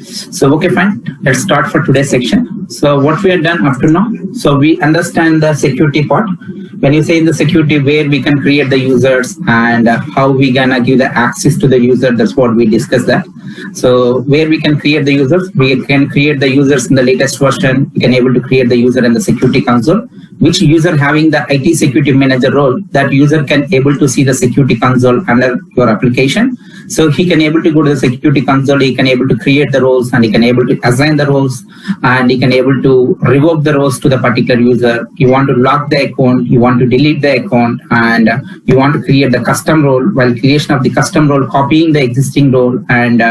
So, okay, fine. Let's start for today's section. So, what we have done up to now. So, we understand the security part. When you say in the security, where we can create the users and how we gonna give the access to the user, that's what we discussed that. So, where we can create the users, we can create the users in the latest version. We can able to create the user in the security console. Which user having the IT security manager role, that user can able to see the security console under your application. So he can able to go to the security console, he can able to create the roles and he can able to assign the roles and he can able to revoke the roles to the particular user. You want to lock the account, you want to delete the account, and you want to create the custom role. While creation of the custom role, copying the existing role and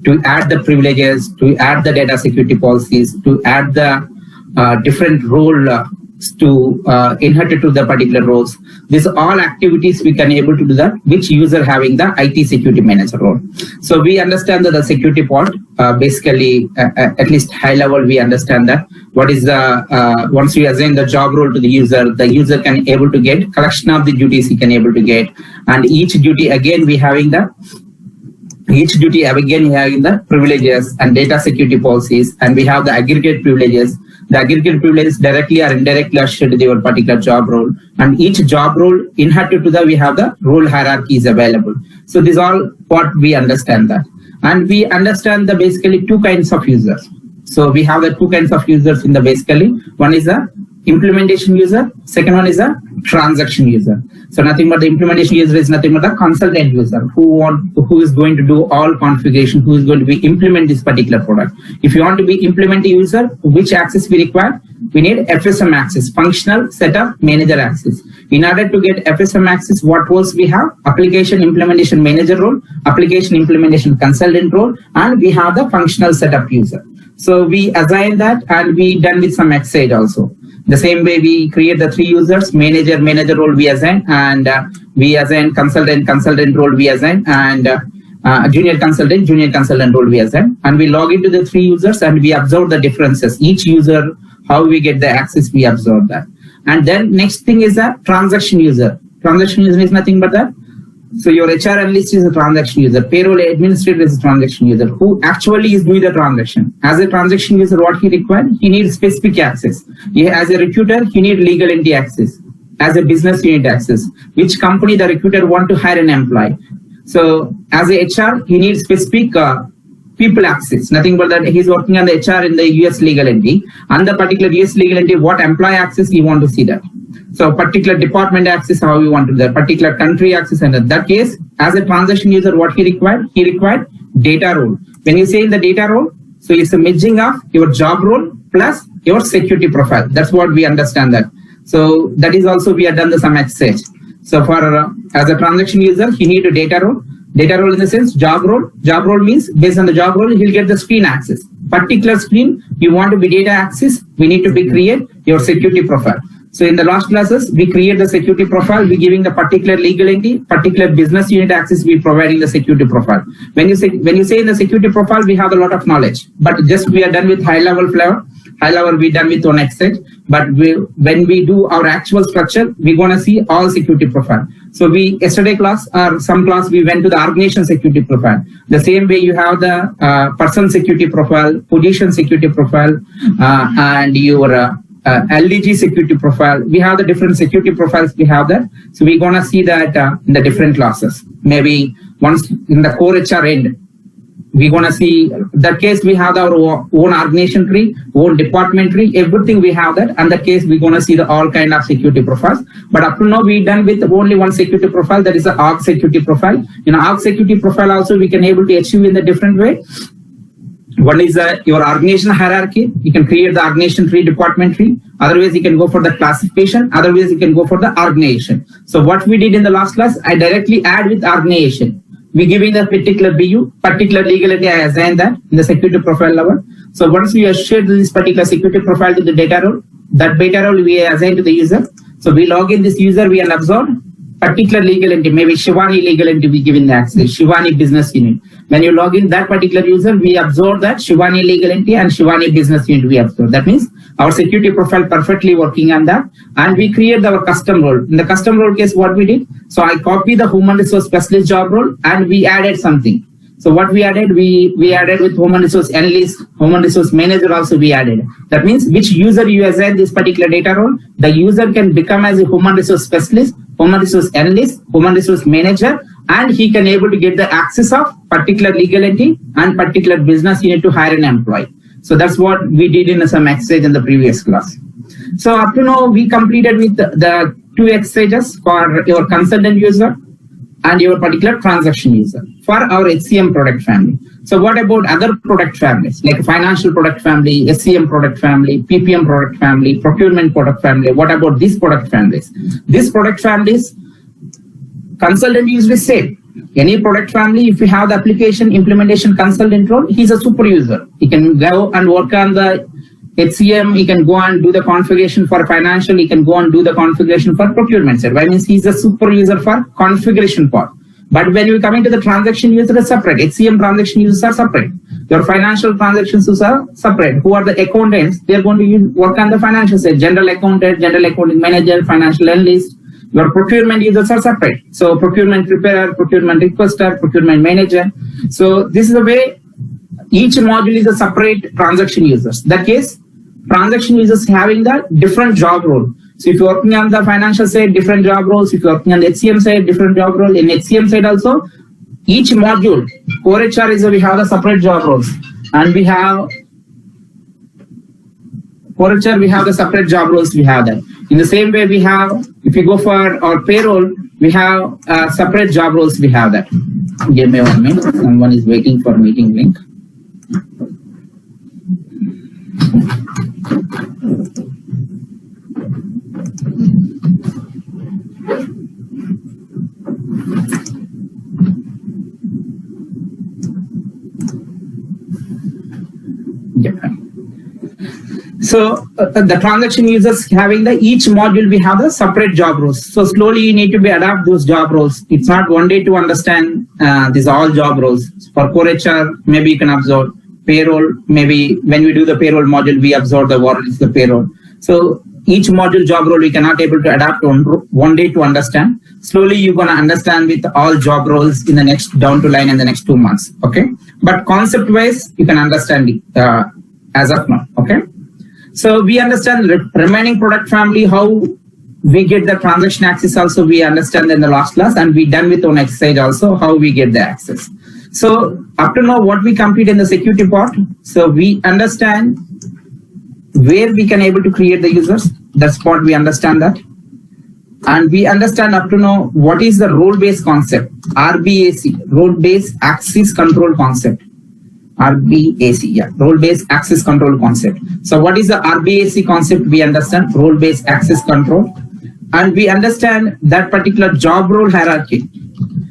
to add the privileges, to add the data security policies, to add the different role to inherit to the particular roles. These are all activities we can able to do that, which user having the IT security manager role. So we understand that the security part, basically at least high level, we understand that what is the, once we assign the job role to the user can able to get collection of the duties he can able to get. And each duty again, we having the privileges and data security policies, and we have the aggregate privileges. The aggregate privileges directly or indirectly associated to your particular job role, and each job role inherited to that we have the role hierarchies available. So this all what we understand that, and we understand the basically two kinds of users. So we have the two kinds of users in the basically one is a implementation user, second one is a transaction user. So nothing but the implementation user is nothing but the consultant user who is going to do all configuration, who is going to be implement this particular product. If you want to be implement a user, which access we require? We need FSM access, functional setup manager access. In order to get FSM access, what roles we have? Application implementation manager role, application implementation consultant role, and we have the functional setup user. So we assign that and we done with some exercise also. The same way we create the three users, manager role we assign, and we assign consultant role we assign, and junior consultant role we assign, and we log into the three users and we observe the differences. Each user, how we get the access, we observe that. And then next thing is a transaction user. Transaction user is nothing but that. So your HR analyst is a transaction user, payroll administrator is a transaction user who actually is doing the transaction. As a transaction user, what he requires? He needs specific access. As a recruiter, he needs legal entity access. As a business unit access, which company the recruiter want to hire an employee. So as a HR, he needs specific people access. Nothing but that he's working on the HR in the US legal entity. And the particular US legal entity, what employee access he want to see that. So particular department access, how we want to do that, particular country access, and in that case, as a transaction user, what he required? He required data role. When you say in the data role, so it's a merging of your job role plus your security profile. That's what we understand that. So that is also we have done the some exercise. So for as a transaction user, he need a data role. Data role in the sense job role. Job role means based on the job role, he'll get the screen access. Particular screen, you want to be data access, we need to be create your security profile. So in the last classes, we create the security profile, we giving the particular legal entity, particular business unit access, we providing the security profile. When you say in the security profile, we have a lot of knowledge, but just we are done with high level flavor. High level we done with one extent, but when we do our actual structure, we're gonna see all security profile. So yesterday class or some class we went to the organization security profile. The same way you have the person security profile, position security profile, and your LDG security profile. We have the different security profiles we have that. So we're gonna see that in the different classes. Maybe once in the core HR end, we're gonna see that case we have our own organization tree, own department tree, everything we have that. And that case we're gonna see the all kind of security profiles. But up to now we done with only one security profile, that is the org security profile. In org security profile also we can able to achieve in the different way. One is your organization hierarchy. You can create the organization tree, department tree. Otherwise, you can go for the classification. Otherwise, you can go for the organization. So what we did in the last class, I directly add with organization. We giving the particular BU, particular legal entity, I assign that in the security profile level. So once we have shared this particular security profile to the data role, that data role we assign to the user. So we log in this user, we absorb particular legal entity, maybe Shivani legal entity we give in the access, Shivani business unit. When you log in that particular user, we absorb that Shivani legal entity and Shivani business unit we absorb. That means our security profile perfectly working on that, and we create our custom role. In the custom role case, what we did, so I copied the human resource specialist job role and we added something. So what we added, we added with human resource analyst, human resource manager also we added. That means which user you assign this particular data role, the user can become as a human resource specialist, human resource analyst, human resource manager, and he can able to get the access of particular legal entity and particular business unit to hire an employee. So that's what we did in some exercise in the previous class. So up to now, we completed with the 2 exercises for your consultant user and your particular transaction user for our HCM product family. So what about other product families like financial product family, SCM product family, PPM product family, procurement product family? What about these product families? These product families, consultant usually say any product family, if you have the application implementation consultant role, he's a super user. He can go and work on the HCM, he can go and do the configuration for financial, he can go and do the configuration for procurement side. That means he's a super user for configuration part. But when you come into the transaction user is separate. HCM transaction users are separate. Your financial transactions users are separate. Who are the accountants? They're going to work on the financial side. General accountant, general accounting manager, financial analyst. Your procurement users are separate. So procurement preparer, procurement requester, procurement manager. So this is the way each module is a separate transaction users. That case, transaction users having the different job role. So if you're working on the financial side, different job roles. If you're working on the HCM side, different job role. In HCM side also, each module, core HR is we have the separate job roles. And we have core HR, we have the separate job roles, we have that. In the same way we have, if you go for our payroll, we have separate job roles, we have that. Give me 1 minute, someone is waiting for meeting link. Yeah. So the transaction users having the each module we have the separate job roles. So slowly you need to be adapt those job roles. It's not one day to understand these all job roles. For core HR, maybe you can absorb payroll. Maybe when we do the payroll module, we absorb what is the payroll. So each module job role we cannot able to adapt on one day to understand. Slowly you're gonna understand with all job roles in the next down to line in the next 2 months. Okay, but concept wise you can understand it as of now. Okay. So we understand remaining product family, how we get the transaction access also we understand in the last class, and we done with one exercise also how we get the access. So up to now what we complete in the security part, so we understand where we can able to create the users, that's what we understand that. And we understand up to now what is the role-based concept, RBAC, role-based access control concept. RBAC, yeah, role-based access control concept. So what is the RBAC concept? We understand role-based access control, and we understand that particular job role hierarchy.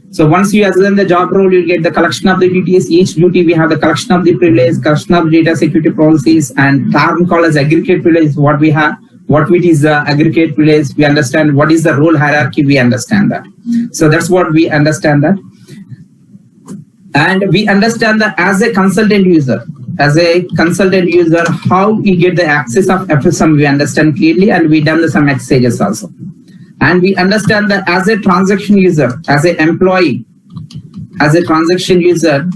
So once you assign the job role, you get the collection of the duties. Each duty we have the collection of the privilege, collection of data security policies, and term called as aggregate privilege. What we have, what it is the aggregate privilege. We understand what is the role hierarchy. We understand that. So that's what we understand that. And we understand that as a consultant user, how we get the access of FSM, we understand clearly, and we done some exercises also. And we understand that as a transaction user, as an employee, as a transaction user,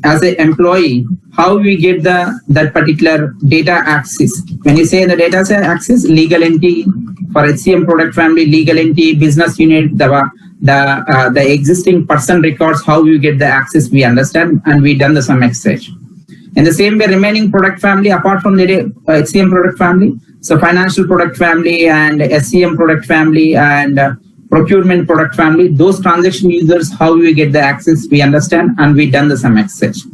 as an employee, how we get that particular data access. When you say the data access, legal entity for HCM product family, legal entity, business unit, the existing person records, how you get the access, we understand, and we done some exercise. In the same way, remaining product family, apart from the HCM product family, so financial product family and SCM product family and procurement product family, those transaction users, how we get the access, we understand, and we done some exercise.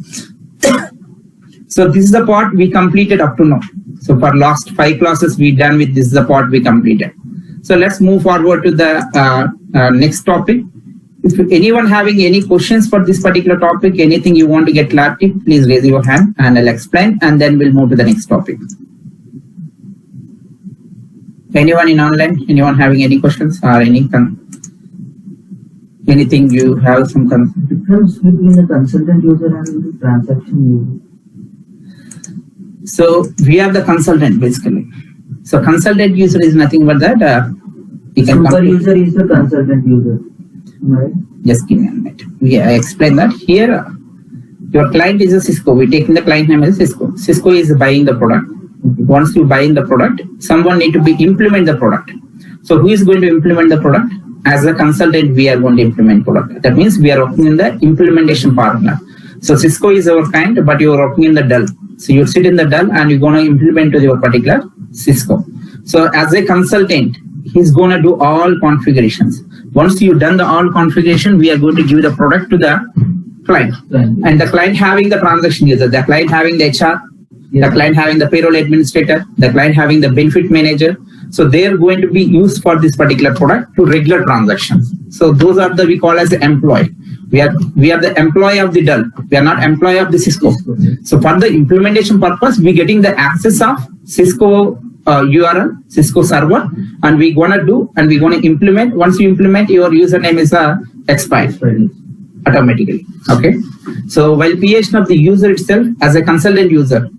So this is the part we completed up to now. So for last 5 classes we done with this is the part we completed. So let's move forward to the next topic. If anyone having any questions for this particular topic, anything you want to get clarity, please raise your hand and I'll explain, and then we'll move to the next topic. Anyone in online? Anyone having any questions or anything you have some difference between the consultant user and the transaction user? So we have the consultant basically. So consultant user is nothing but that. Super user is the consultant user, right? Just give me a minute. I explain that here. Your client is a Cisco. We taking the client name as Cisco. Cisco is buying the product. Once you buy the product, someone need to implement the product. So who is going to implement the product? As a consultant, we are going to implement product. That means we are working in the implementation partner. So Cisco is our client, but you are working in the Dell. So you sit in the Dell and you're going to implement to your particular Cisco. So as a consultant, he's going to do all configurations. Once you've done the all configuration, we are going to give the product to the client. And the client having the transaction user, the client having the HR, the client having the payroll administrator, the client having the benefit manager. So they are going to be used for this particular product to regular transactions. So those are we call as the employee. We are the employee of the Dell. We are not employee of the Cisco. So for the implementation purpose, we getting the access of Cisco URL, Cisco server, and we're gonna implement. Once you implement, your username is expired automatically. Okay. So while creation of the user itself as a consultant user,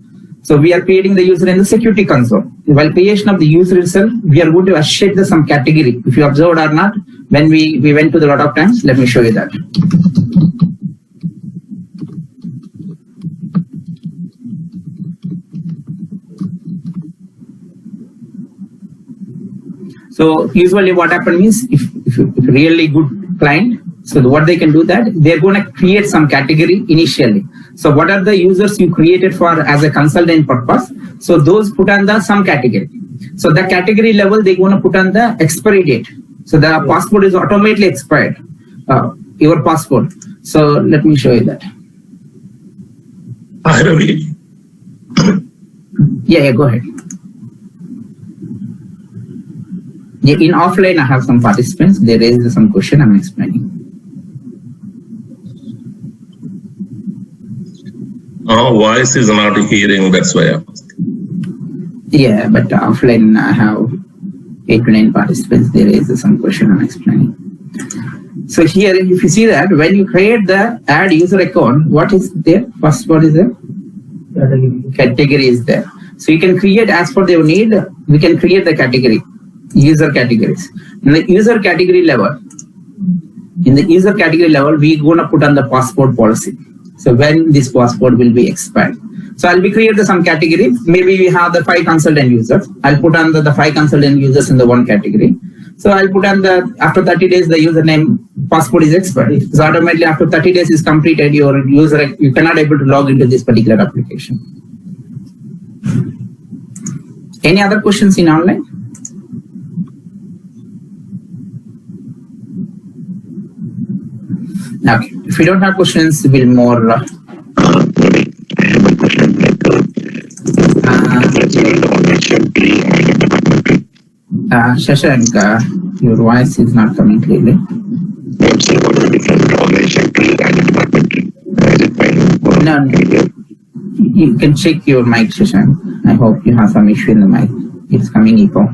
so we are creating the user in the security console. While creation of the user itself, we are going to associate some category. If you observed or not, when we went to the lot of times, let me show you that. So usually what happens means if really good client, so what they can do that, they're going to create some category initially. So what are the users you created for as a consultant purpose? So those put on the some category. So the category level, they're going to put on the expiry date. So the passport is automatically expired, your passport. So let me show you that. Hi, Ravi. Yeah, go ahead. Yeah, in offline, I have some participants. They raised some question. I'm explaining. Voice is not hearing. That's why I'm asking. Yeah, but offline, I have 8 to 9 participants. They raised some question. I'm explaining. So here, if you see that when you create the add user account, what is there? First, what is there? Category is there. So you can create as per your need. We can create the category. User categories. In the user category level, we're going to put on the passport policy. So when this passport will be expired. So I'll be creating some category. Maybe we have the 5 consultant users. I'll put on the 5 consultant users in the one category. So I'll put on after 30 days, the username passport is expired. So automatically after 30 days is completed, you cannot able to log into this particular application. Any other questions in online? Okay. If you don't have questions, we'll more. Shashank, your voice is not coming clearly. No, you can check your mic, Shashank. I hope you have some issue in the mic. It's coming echo.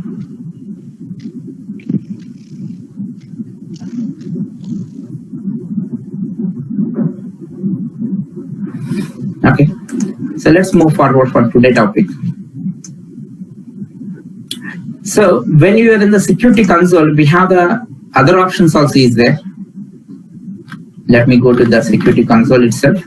Okay, so let's move forward for today's topic. So when you are in the security console, we have the other options also is there. Let me go to the security console itself.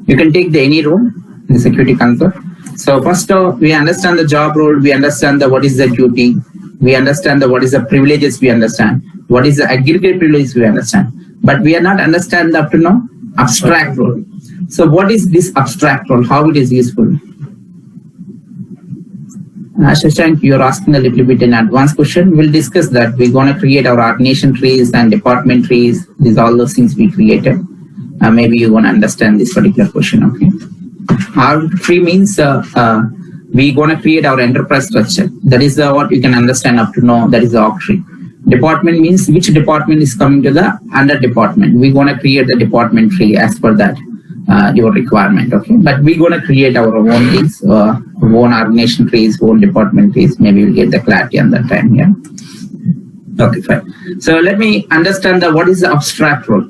You can take any role in the security console. So first we understand the job role, we understand what is the duty, we understand what is the privileges, we understand what is the aggregate privilege, we understand, but we are not understand up to now abstract role. So what is this abstract role, how it is useful? Shashank, you're asking a little bit in advanced question. We'll discuss that. We're going to create our organization trees and department trees. These all those things we created. Maybe you want to understand this particular question. Okay. Our tree means we're going to create our enterprise structure. That is what you can understand up to now. That is the org tree. Department means which department is coming to the under department. We're going to create the department tree as per that your requirement. Okay, but we're going to create our own trees, own organization trees, own department trees. Maybe we'll get the clarity on that time. Yeah. Okay, fine. So let me understand what is the abstract role.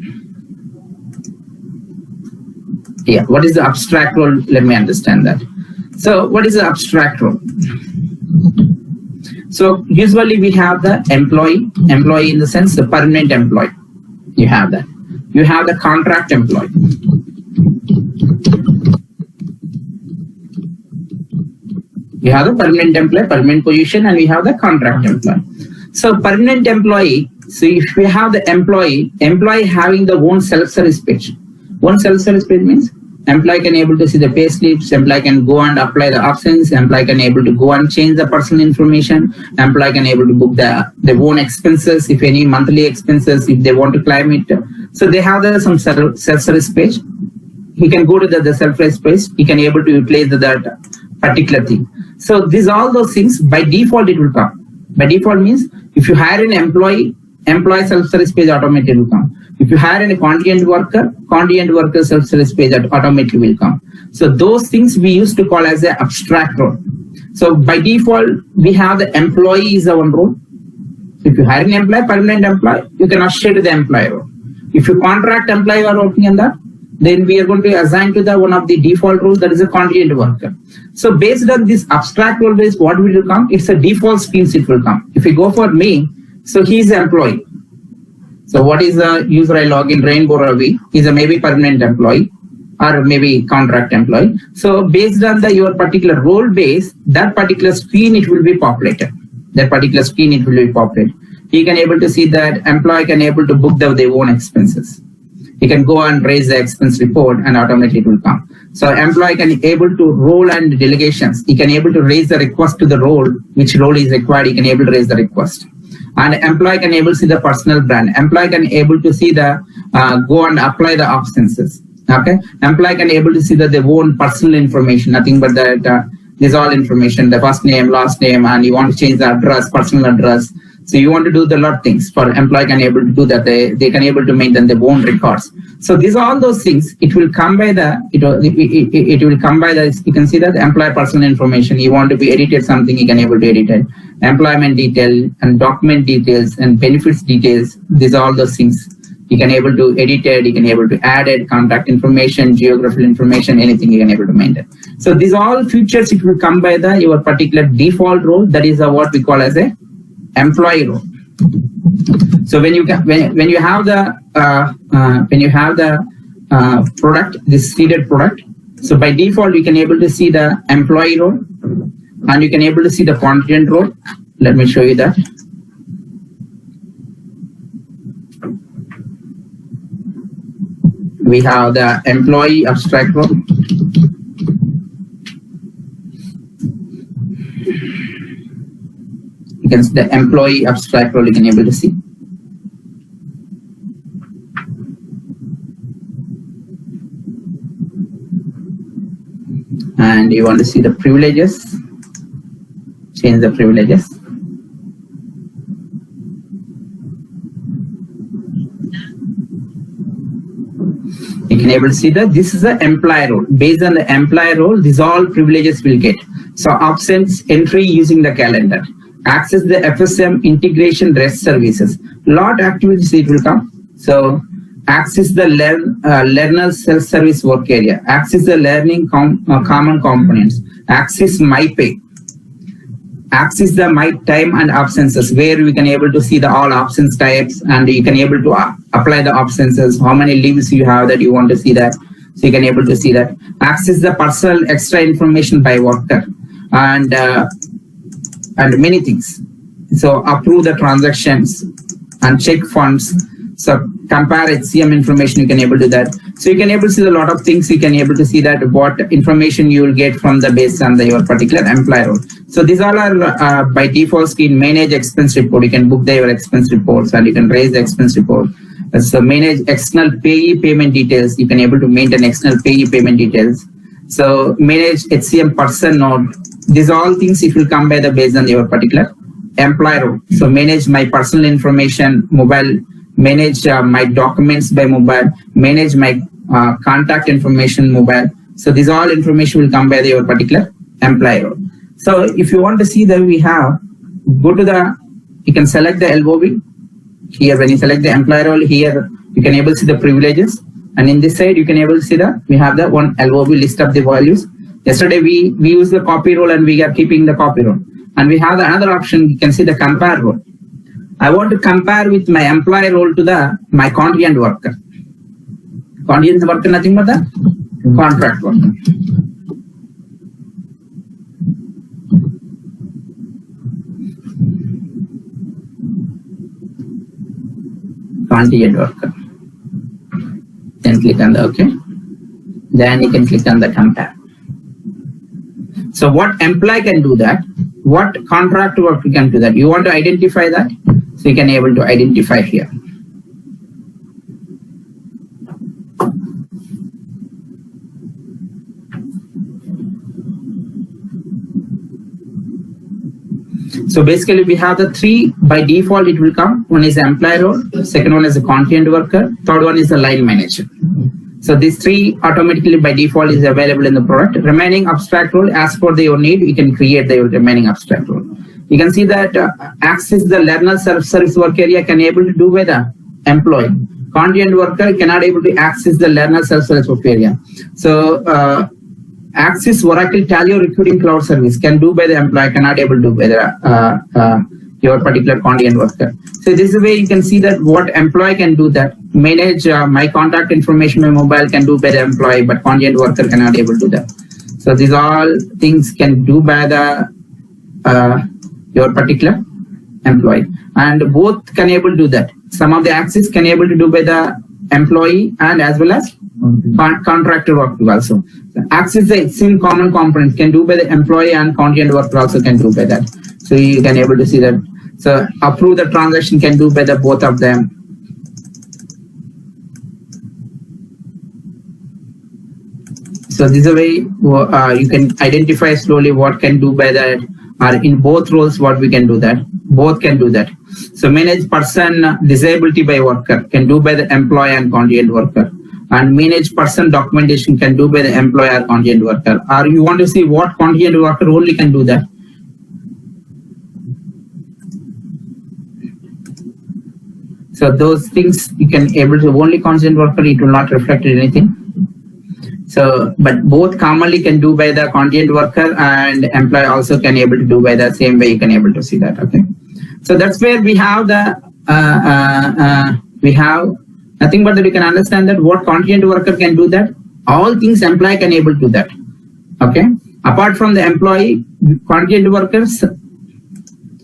Yeah, what is the abstract role? Let me understand that. So what is the abstract role? So usually we have the employee in the sense the permanent employee. You have that. You have the contract employee. You have the permanent employee, permanent position, and we have the contract employee. So permanent employee, so if we have the employee having the own self-service page. One self-service page means employee can able to see the pay slips, employee can go and apply the options, employee can able to go and change the personal information, employee can able to book their own expenses, if any monthly expenses, if they want to claim it. So they have some self-service page. He can go to the self-service page, he can able to utilize that particular thing. So these all those things by default it will come. By default means if you hire an employee self-service page automatically will come. If you hire a contingent worker self-service page automatically will come. So those things we used to call as the abstract role. So by default, we have the employee is our role. If you hire an employee, permanent employee, you can associate to the employee role. If you contract employee you are working on that, then we are going to assign to the one of the default roles, that is a contingent worker. So based on this abstract role base, what will come? It's a default schemes it will come. If we go for me, so he is the employee. So what is the user I log in Rainbow Ravi? He's a maybe permanent employee or maybe contract employee. So based on your particular role base, that particular screen it will be populated. He can able to see that employee can able to book their own expenses. He can go and raise the expense report and automatically it will come. So employee can able to role and delegations. He can able to raise the request to the role, which role is required. He can able to raise the request. And employee can able to see the personal brand. Employee can able to see the go and apply the absences. Okay. Employee can able to see that their own personal information, nothing but that this all information, the first name, last name, and you want to change the address, personal address. So you want to do the lot things for employee can able to do that. They can able to maintain their own records. So these are all those things. It will come by the you can see that the employee personal information. You want to be edited something, you can able to edit it. Employment detail and document details and benefits details. These are all those things. You can able to edit it, you can able to add it, contact information, geographical information, anything you can able to maintain. So these all features it will come by your particular default role. That is what we call as a employee role. So when you have the product, this seeded product, so by default you can able to see the employee role and you can able to see the contingent role. Let me show you that. We have the employee abstract role. You can see the employee abstract role you can able to see. And you want to see the privileges, change the privileges. You can able to see that this is the employee role. Based on the employee role, these all privileges will get. So absence entry using the calendar. Access the FSM integration REST services. Lot activities it will come. So access the learner self-service work area. Access the learning common components. Access MyPay. Access the My Time and absences, where we can able to see the all absence types and you can able to apply the absences, how many leaves you have that you want to see that. So you can able to see that. Access the personal extra information by worker and many things. So approve the transactions and check funds. So compare HCM information, you can able to do that. So you can able to see a lot of things. You can able to see that what information you will get from the based on your particular employer role. So these all are by default screen. Manage expense report. You can book your expense reports and you can raise the expense report. So manage external payee payment details. You can able to maintain external payee payment details. So manage HCM person node. These all things it will come by the based on your particular employer role. So manage my personal information, mobile. Manage my documents by mobile, manage my contact information mobile. So this all information will come by your particular employer. So if you want to see that we have, go to the you can select the LOB. Here, when you select the employee role, here you can able to see the privileges. And in this side, you can able to see we have the one LOB list of the values. Yesterday, we used the copy role and we are keeping the copy role. And we have the another option, you can see the compare role. I want to compare with my employee role to my contingent worker. Contingent worker, nothing but the contract worker. Contingent worker. Then click on the OK. Then you can click on the compare. So what employee can do that? What contract worker can do that? You want to identify that? So you can able to identify here. So basically we have the three by default it will come. One is the employee role, second one is the contingent worker, third one is the line manager. So these three automatically by default is available in the product. Remaining abstract role, as per your need, you can create the remaining abstract role. You can see that access the learner self-service work area can able to do by the employee. Contingent worker cannot able to access the learner self-service work area. So access Oracle Tally recruiting cloud service can do by the employee, cannot able to do by the your particular contingent worker. So this is the way you can see that what employee can do that. Manage my contact information, my mobile can do by the employee, but contingent worker cannot able to do that. So these all things can do by the your particular employee, and both can able to do that. Some of the access can able to do by the employee and as well as contractor worker also. So access the same common component can do by the employee and contingent worker also can do by that. So you can able to see that. So approve the transaction can do by the both of them. So this is a way you can identify slowly what can do by that, or in both roles what we can do that. Both can do that. So manage person disability by worker can do by the employee and contingent worker. And manage person documentation can do by the employer or contingent worker. Or you want to see what contingent worker only can do that. So those things you can able to only contingent worker, it will not reflect anything. So, but both commonly can do by the contingent worker and employee also can able to do by the same way you can able to see that. Okay. So that's where we have the, we have nothing but that you can understand that what contingent worker can do that. All things employee can able to do that. Okay. Apart from the employee, contingent workers,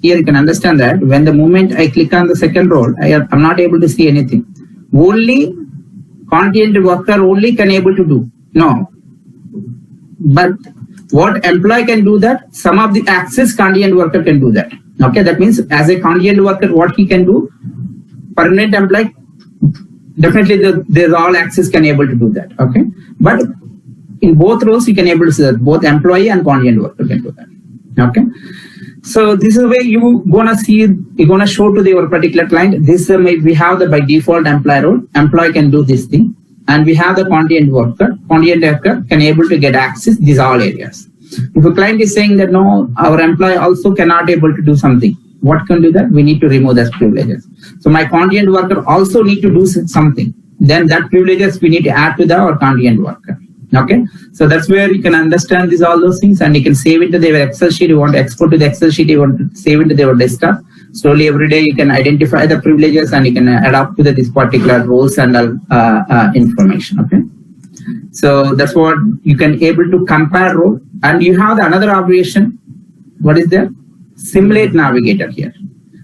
here you can understand that when the moment I click on the second role, I'm not able to see anything. Only contingent worker only can able to do. No. But what employee can do that, some of the access contingent worker can do that. Okay, that means as a contingent worker, what he can do, permanent employee, definitely there's all access can able to do that. Okay, but in both roles, you can able to see that both employee and contingent worker can do that. Okay. So this is where you gonna see, you're gonna show to your particular client. This we have the by default employee role. Employee can do this thing, and we have the contingent worker. Contingent worker can able to get access these all areas. If a client is saying that no, our employee also cannot able to do something, what can do that? We need to remove those privileges. So my contingent worker also need to do something. Then that privileges we need to add to our contingent worker. Okay, so that's where you can understand these all those things, and you can save it to their Excel sheet. You want to export to the Excel sheet, you want to save it to their desktop. Slowly every day you can identify the privileges and you can adapt to this particular roles and information. Okay, so that's what you can able to compare role, and you have the another operation. What is there? Simulate navigator here.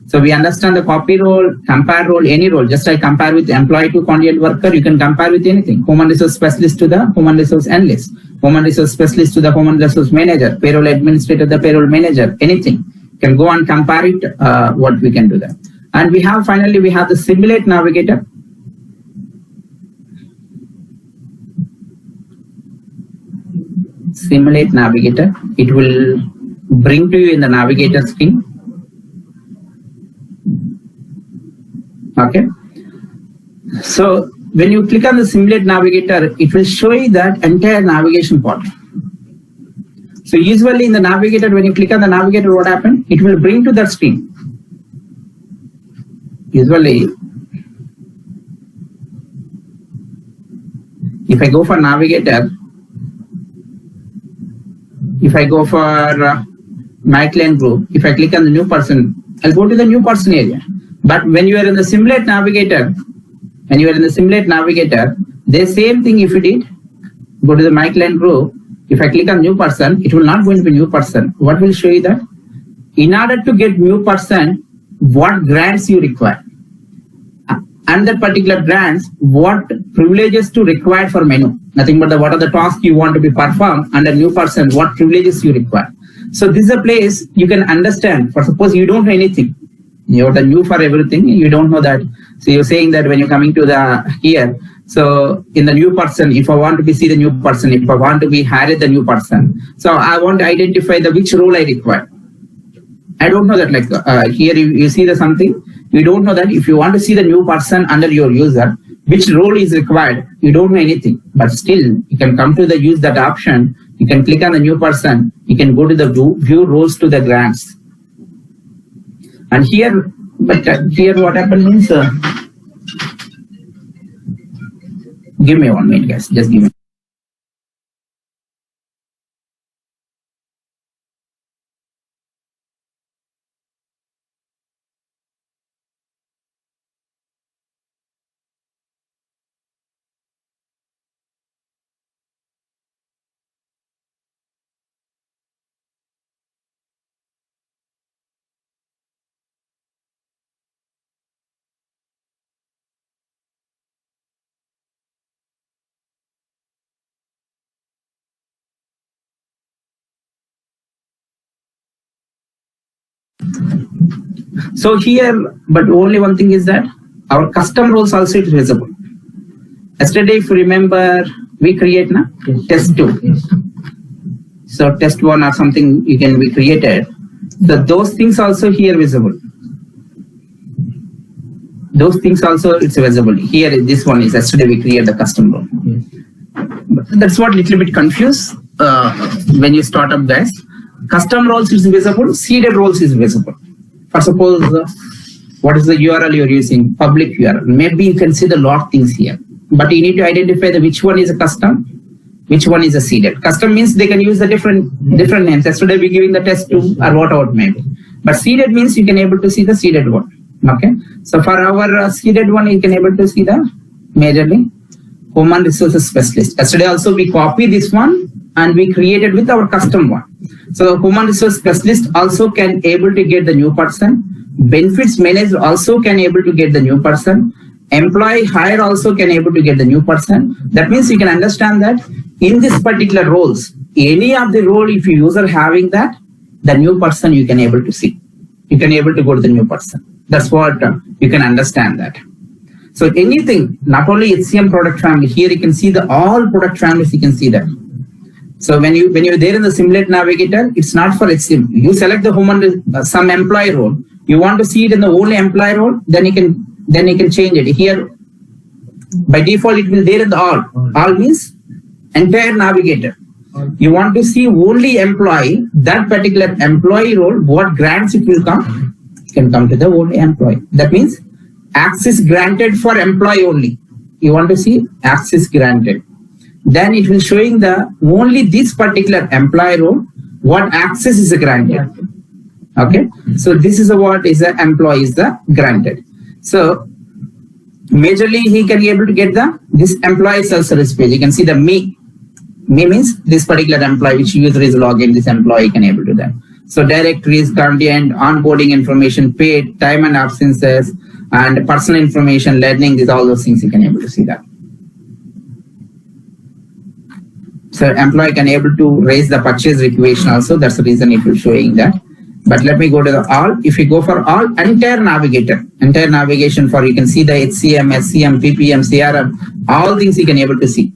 So we understand the copy role, compare role, any role. Just I compare with employee to contingent worker. You can compare with anything. Human resource specialist to the human resource analyst. Human resource specialist to the human resource manager. Payroll administrator, the payroll manager. Anything. You can go and compare it. What we can do that. And we have finally we have the simulate navigator. Simulate navigator. It will bring to you in the navigator screen. Okay, so when you click on the simulate navigator, it will show you that entire navigation part. So usually in the navigator, when you click on the navigator, what happens? It will bring to that screen. usually if I go for navigator, if I go for my client group, if I click on the new person, I'll go to the new person area. But when you are in the simulate navigator, the same thing if you did, go to the my client group, if I click on new person, it will not go into new person. What will show you that? In order to get new person, what grants you require? And that particular grants, what privileges to require for menu? Nothing but what are the tasks you want to be performed under new person, what privileges you require. So this is a place you can understand. For suppose you don't know anything, you're the new for everything, you don't know that. So you're saying that when you're coming to the here, so in the new person, if I want to be see the new person, if I want to be hired the new person, so I want to identify the which role I require. I don't know that, like here you see the something, you don't know that if you want to see the new person under your user, which role is required, you don't know anything, but still you can come to the use that option, you can click on the new person, you can go to the view roles to the grants. And here, but here what happened means, give me 1 minute guys, just give me. So here, but only one thing is that our custom roles also is visible. Yesterday, if you remember, we create test 2. Yes. So test 1 or something you can be created. Those things also here visible. Those things also it's visible. Here, this one is yesterday we create the custom role. Yes. But that's what little bit confused when you start up guys. Custom roles is visible, seeded roles is visible. For suppose, what is the URL you're using? Public URL. Maybe you can see the lot things here, but you need to identify the which one is a custom, which one is a seeded. Custom means they can use the different names. Yesterday we giving the test 2 or whatever it may be. But seeded means you can able to see the seeded one. Okay. So for our seeded one, you can able to see the majorly human resources specialist. Yesterday also we copy this one and we created with our custom one. So human resource specialist also can able to get the new person. Benefits manager also can able to get the new person. Employee hire also can able to get the new person. That means you can understand that in this particular roles, any of the role if you user having that, the new person you can able to see. You can able to go to the new person. That's what you can understand that. So anything, not only HCM product family, here you can see the all product families, you can see that. So when you're there in the simulate navigator, it's not for HCM. You select the human some employee role. You want to see it in the only employee role, then you can change it. Here by default it will there in the all. All means entire navigator. You want to see only employee, that particular employee role, what grants it will come, can come to the only employee. That means access granted for employee only. You want to see access granted. Then it will showing the only this particular employee role, what access is granted. Okay. So this is what is the employee is the granted. So majorly he can be able to get this employee self-service page. You can see the me means this particular employee which user is login, this employee can able to that. So directories, content, onboarding information, paid, time and absences, and personal information, learning, these all those things you can able to see that. So employee can able to raise the purchase requisition also. That's the reason it will showing that. But let me go to the all. If you go for all, entire navigation for, you can see the HCM, SCM, PPM, CRM, all things you can able to see.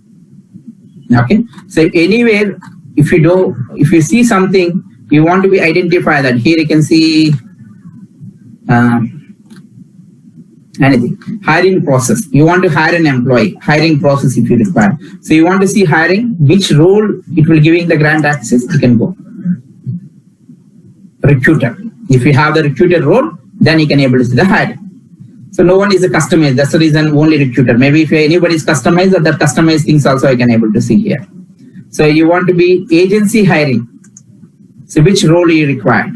Okay. So anywhere, if you see something, you want to be identify that. Here you can see anything. Hiring process. You want to hire an employee. Hiring process if you require. So you want to see hiring, which role it will giving the grant access, you can go. Recruiter. If you have the recruiter role, then you can able to see the hiring. So no one is a customized. That's the reason only recruiter. Maybe if anybody is customized, that customized things also I can able to see here. So you want to be agency hiring. So which role you required?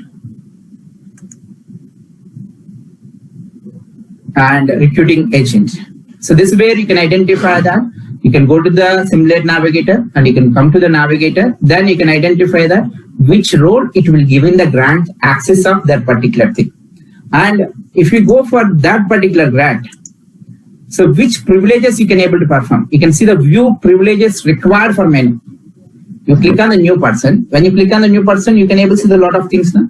And recruiting agent. So this is where you can identify that. You can go to the Simulate Navigator and you can come to the Navigator. Then you can identify that which role it will give in the grant access of that particular thing. And if you go for that particular grant, so which privileges you can able to perform? You can see the view privileges required for menu. You click on the new person. When you click on the new person, you can able to see a lot of things now.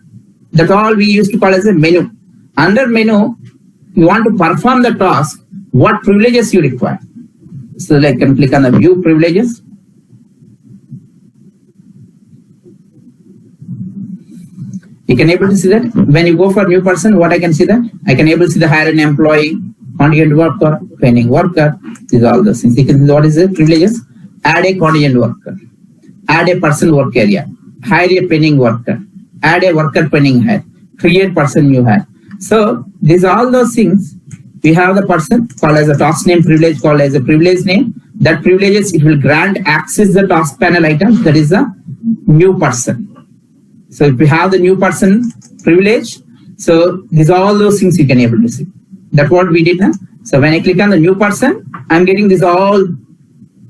That's all we used to call as a menu. Under menu, you want to perform the task, what privileges you require. So I can click on the view privileges. You can able to see that when you go for new person, what I can see that I can able to see the hire an employee, contingent worker, pending worker. These are all those things. You can see what is the privileges. Add a contingent worker, add a person work area, hire a pending worker, add a worker pending hire, create person new hire. So these are all those things. We have the person called as a task name privilege, called as a privilege name. That privileges, it will grant access the task panel item. That is a new person. So if we have the new person privilege, so these are all those things you can able to see. That's what we did now. So when I click on the new person, I'm getting these all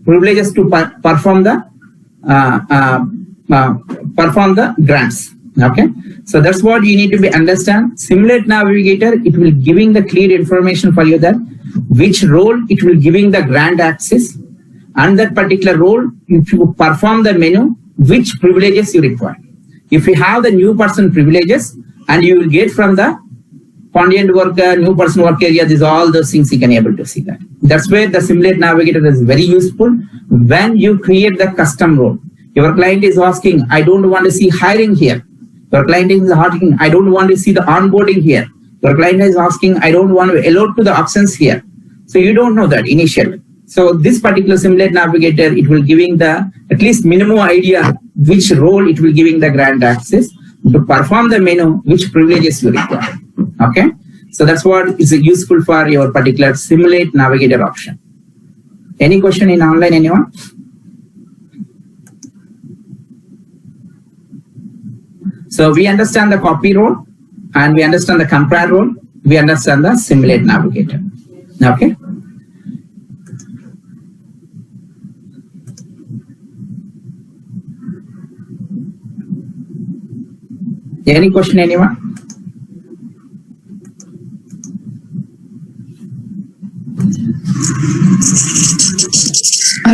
privileges to perform the grants. Okay, so that's what you need to be understand. Simulate Navigator, it will giving the clear information for you that which role it will giving the grant access, and that particular role, if you perform the menu, which privileges you require. If you have the new person privileges, and you will get from the contingent worker, new person work area, these are all those things you can able to see that. That's where the Simulate Navigator is very useful when you create the custom role. Your client is asking, I don't want to see hiring here. Your client is asking, I don't want to see the onboarding here. Your client is asking, I don't want to allow to the options here. So you don't know that initially. So this particular Simulate Navigator, it will giving the at least minimum idea which role it will giving the grant access to perform the menu, which privileges you require. Okay, so that's what is useful for your particular Simulate Navigator option. Any question in online, anyone? So we understand the copy role and we understand the compare role. We understand the Simulate Navigator. Okay. Any question, anyone?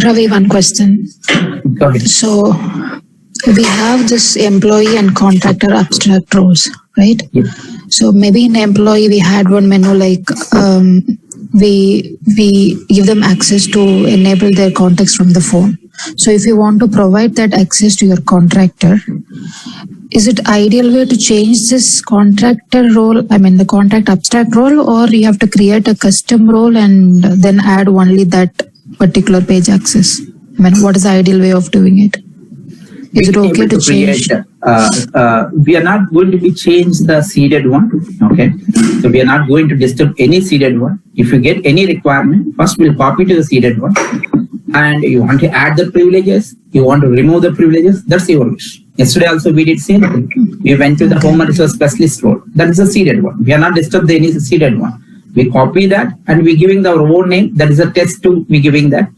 Ravi, one question. Go ahead. So we have this employee and contractor abstract roles, right? Yeah. So maybe in employee we had one menu like we give them access to enable their contacts from the phone. So if you want to provide that access to your contractor, is it ideal way to change this contractor role, I mean the contract abstract role, or you have to create a custom role and then add only that particular page access? I mean, what is the ideal way of doing it? Is it okay to change? We are not going to be change the seeded one. Okay, so we are not going to disturb any seeded one. If you get any requirement, first we'll copy to the seeded one, and you want to add the privileges, you want to remove the privileges. That's your wish. Yesterday also we did same thing. We went to the Human Resource Specialist role. That is a seeded one. We are not disturbed any seeded one. We copy that and we giving our own name. That is a test to we giving that.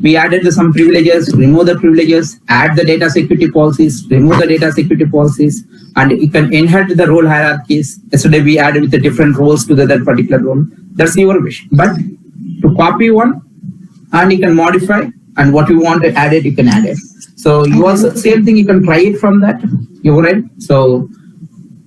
We added some privileges, remove the privileges, add the data security policies, remove the data security policies, and you can inherit the role hierarchies. Yesterday we added with the different roles to that particular role. That's your wish. But to copy one, and you can modify, and what you want to add it, you can add it. So you also same thing. You can try it from that your end. So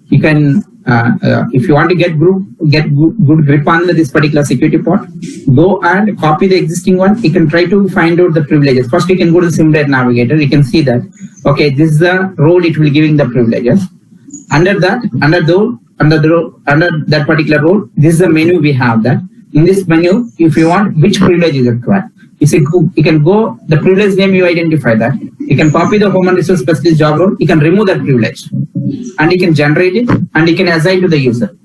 you can. If you want to get good grip on this particular security part, go and copy the existing one. You can try to find out the privileges. First, you can go to the Simulate Navigator. You can see that, okay, this is the role it will giving the privileges. Under that, under that particular role, this is the menu we have that. In this menu, if you want which privilege is required, you can go the privilege name, you identify that. You can copy the Human Resource Specialist job role. You can remove that privilege, and you can generate it, and you can assign to the user,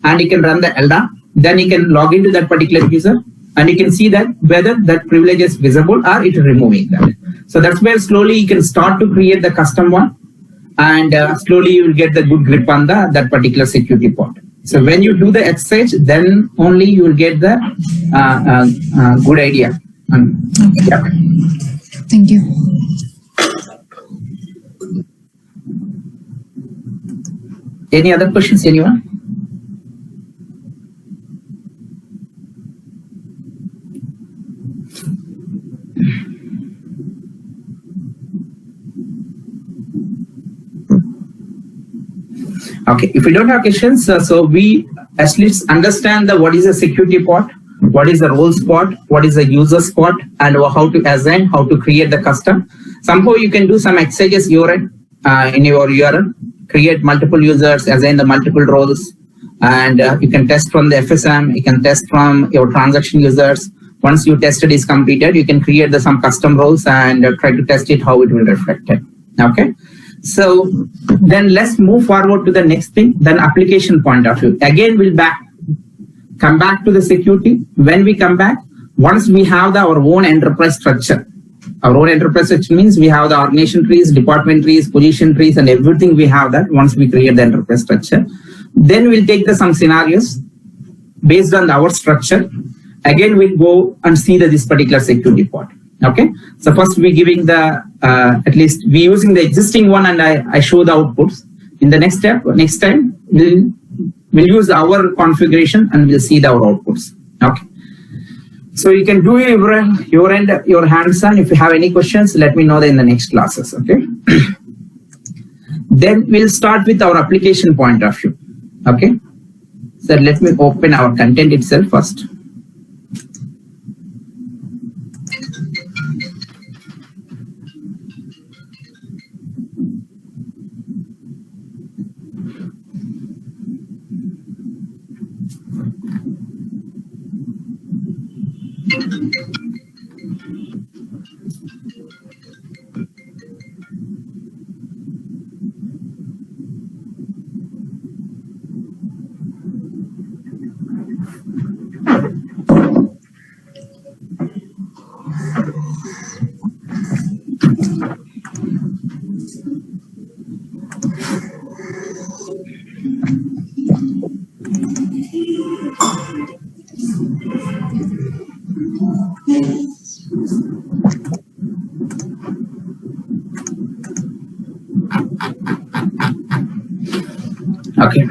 and you can run the LDA, then you can log into that particular user and you can see that whether that privilege is visible or it is removing that. So that's where slowly you can start to create the custom one, and slowly you will get the good grip on that particular security part. So when you do the exercise, then only you will get the good idea. Yeah. Thank you. Any other questions, anyone? Okay, if we don't have questions, so we at least understand what is the security part, what is the roles part, what is the users part, and how to assign, how to create the custom. Somehow you can do some exercises in your URL, create multiple users, assign the multiple roles, and you can test from the FSM, you can test from your transaction users. Once you tested is completed, you can create some custom roles and try to test it how it will reflect it. Okay. So then let's move forward to the next thing, then application point of view. Again, we'll come back to the security. When we come back, once we have our own enterprise structure, our own enterprise structure means we have the organization trees, department trees, position trees, and everything we have that once we create the enterprise structure. Then we'll take some scenarios based on our structure. Again, we'll go and see this particular security part. Okay, so first we're giving at least we're using the existing one, and I show the outputs. In the next time we'll use our configuration and we'll see our outputs. Okay, so you can do your hands-on. If you have any questions, let me know in the next classes. Okay, then we'll start with our application point of view. Okay, so let me open our content itself first. Okay,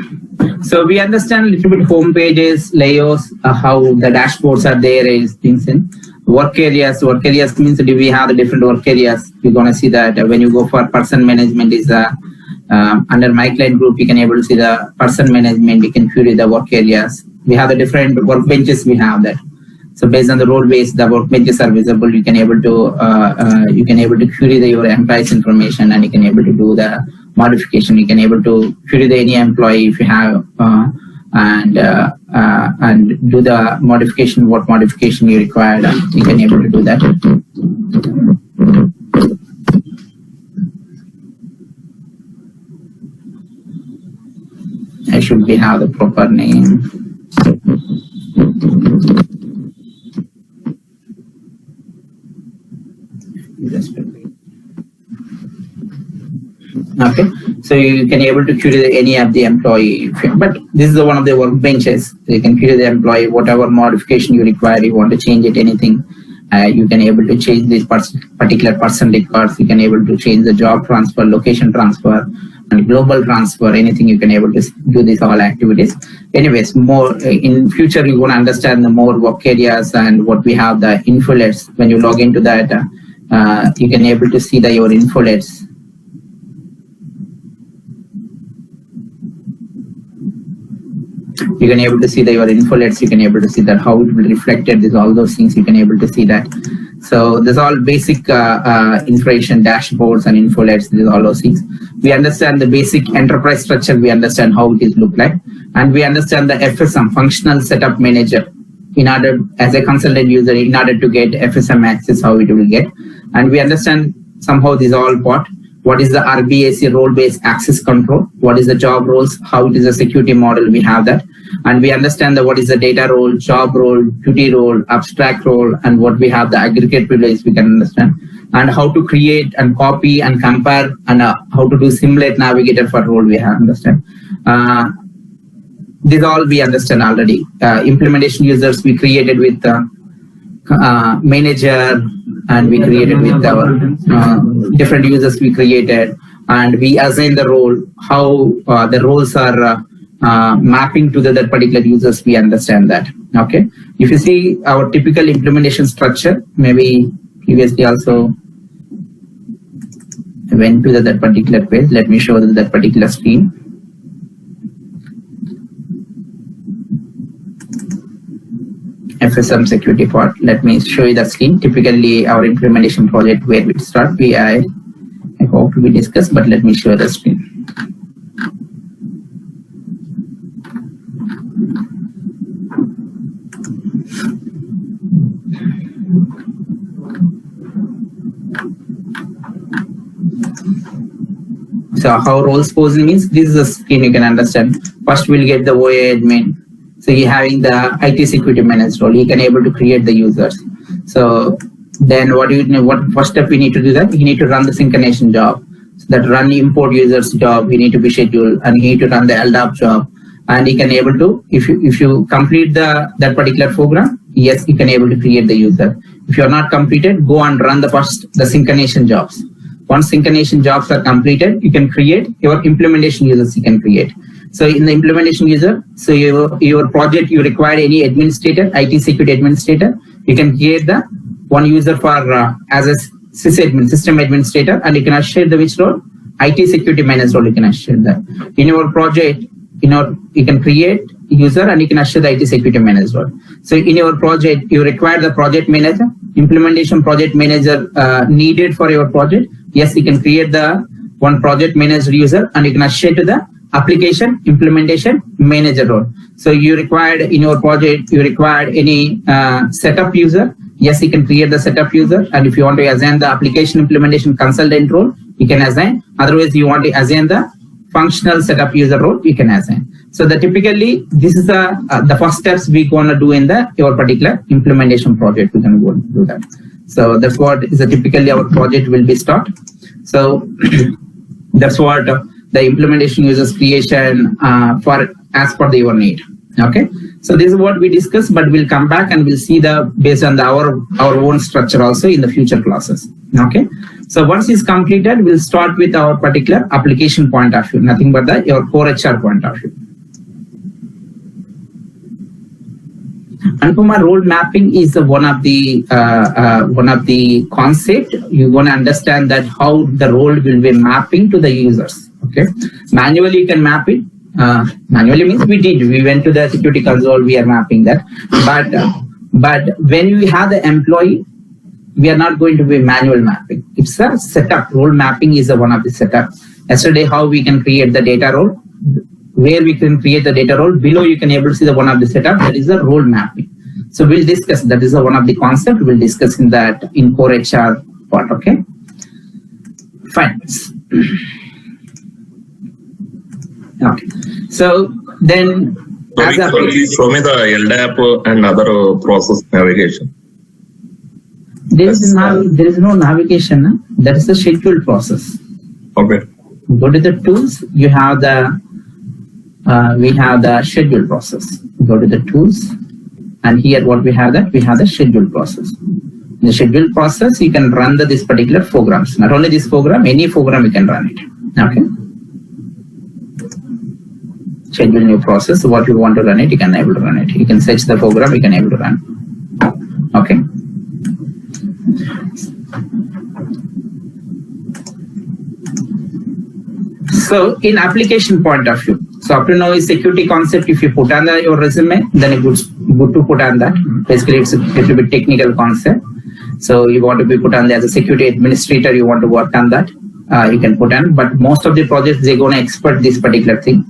so we understand a little bit home pages, layouts, how the dashboards are there, is things in work areas. Work areas means we have the different work areas. You're gonna see that when you go for person management is under my client group, you can able to see the person management. You can query the work areas. We have the different workbenches. We have that. So based on the role base, the workbenches are visible. You can able to query your employees information, and you can able to do the modification. You can able to query any employee if you have and do the modification, what modification you required. You can able to do that. I should have the proper name. Okay, so you can able to query any of the employee, but this is one of the workbenches. So you can query the employee, whatever modification you require. You want to change it, anything, you can able to change this particular person records. You can able to change the job transfer, location transfer, and global transfer. Anything you can able to do these all activities. Anyways, more in future you want to understand the more work areas and what we have the infolets. When you log into that, you can able to see your infolets. You can able to see your infolets. You can able to see that how it will reflected. This all those things you can able to see that. So there's all basic information, dashboards and infolets. These all those things. We understand the basic enterprise structure. We understand how it is look like, and we understand the FSM, functional setup manager. In order, as a consultant user, in order to get FSM access, how it will get, and we understand somehow this all part. What is the RBAC, role-based access control? What is the job roles? How it is a security model? We have that. And we understand what is the data role, job role, duty role, abstract role, and what we have the aggregate privilege we can understand, and how to create and copy and compare, and how to do simulate navigator for role we have understand. These all we understand already. Implementation users we created with manager, and we created with our different users we created, and we assign the role, how the roles are mapping to that particular users, we understand that. Okay, if you see our typical implementation structure, maybe previously also I went to that particular page. Let me show that particular screen. FSM security part. Let me show you the screen. Typically our implementation project where we start, I hope we discuss, but let me show the screen. So how roles posing means, this is a screen you can understand. First we'll get the OA admin. So you having the IT security manager role, you can able to create the users. So then what first step we need to do that, you need to run the synchronization job. So that run import users job, you need to be scheduled, and you need to run the LDAP job. And you can able to, if you complete that particular program, yes, you can able to create the user. If you are not completed, go and run the synchronization jobs. Once synchronization jobs are completed, you can create your implementation users you can create. So in the implementation user, so your project, you require any administrator, IT security administrator, you can create the one user for as a sysadmin, system administrator, and you can share the which role? IT security manager role, you can share that. In your project, you can create user and you can share the IT security manager role. So in your project, you require the project manager, implementation project manager needed for your project. Yes, you can create the one project manager user and you can share to the application implementation manager role. So you required in your project, you required any setup user. Yes, you can create the setup user, and if you want to assign the application implementation consultant role, you can assign. Otherwise, you want to assign the functional setup user role, you can assign. So typically this is the first steps we gonna do in your particular implementation project. We're gonna go and do that. So that's what is typically our project will be start. So that's what the implementation users creation for as per your need. Okay, so this is what we discussed, but we'll come back and we'll see based on our own structure also in the future classes. Okay, so once it's completed, we'll start with our particular application point of view, nothing but your core HR point of view. Anupama, role mapping is one of the concept. You want to understand that how the role will be mapping to the users. Okay, manually you can map it. Manually means we went to the security console, we are mapping that. But when we have the employee, we are not going to be manual mapping. It's a setup. Role mapping is one of the setup. Yesterday, how we can create the data role, where we can create the data role. Below, you can able to see the one of the setup, that is the role mapping. So we'll discuss, that is one of the concept we'll discuss in that in core HR part. Okay, fine. Okay, so then please show me the LDAP and other process navigation. There is no navigation. Huh? That is the scheduled process. Okay. Go to the tools. You have we have the scheduled process. Go to the tools, and here what we have we have the scheduled process. In the scheduled process, you can run this particular programs. Not only this program, any program you can run it. Okay. Schedule new process. So what you want to run it, you can able to run it. You can search the program, you can able to run. Okay. So in application point of view, so up to now is security concept. If you put on your resume, then it's good to put on that. Basically, it's a little bit technical concept. So you want to be put on as a security administrator, you want to work on that. You can put on, but most of the projects, they're going to expert this particular thing.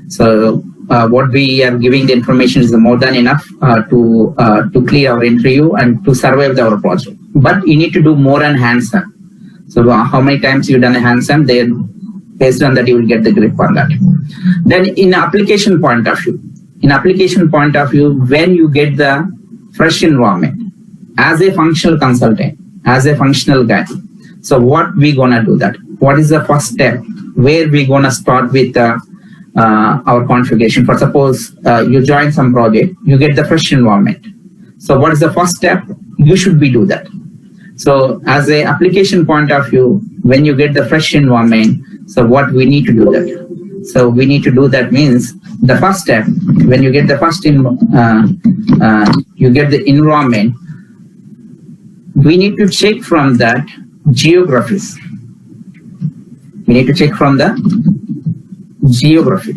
So what we are giving the information is more than enough to clear our interview and to survive our project. But you need to do more on hands-on. So how many times you've done a hands-on, then based on that you will get the grip on that. Then in application point of view, in application point of view, when you get the fresh environment as a functional consultant, as a functional guy, so what we gonna do that? What is the first step where we gonna start with our configuration? For suppose you join some project, you get the fresh environment. So what is the first step? You should be do that. So as a application point of view, when you get the fresh environment, so what we need to do that? So we need to do that means the first step, when you get the first you get the environment, we need to check from that geographies. We need to check from the geography.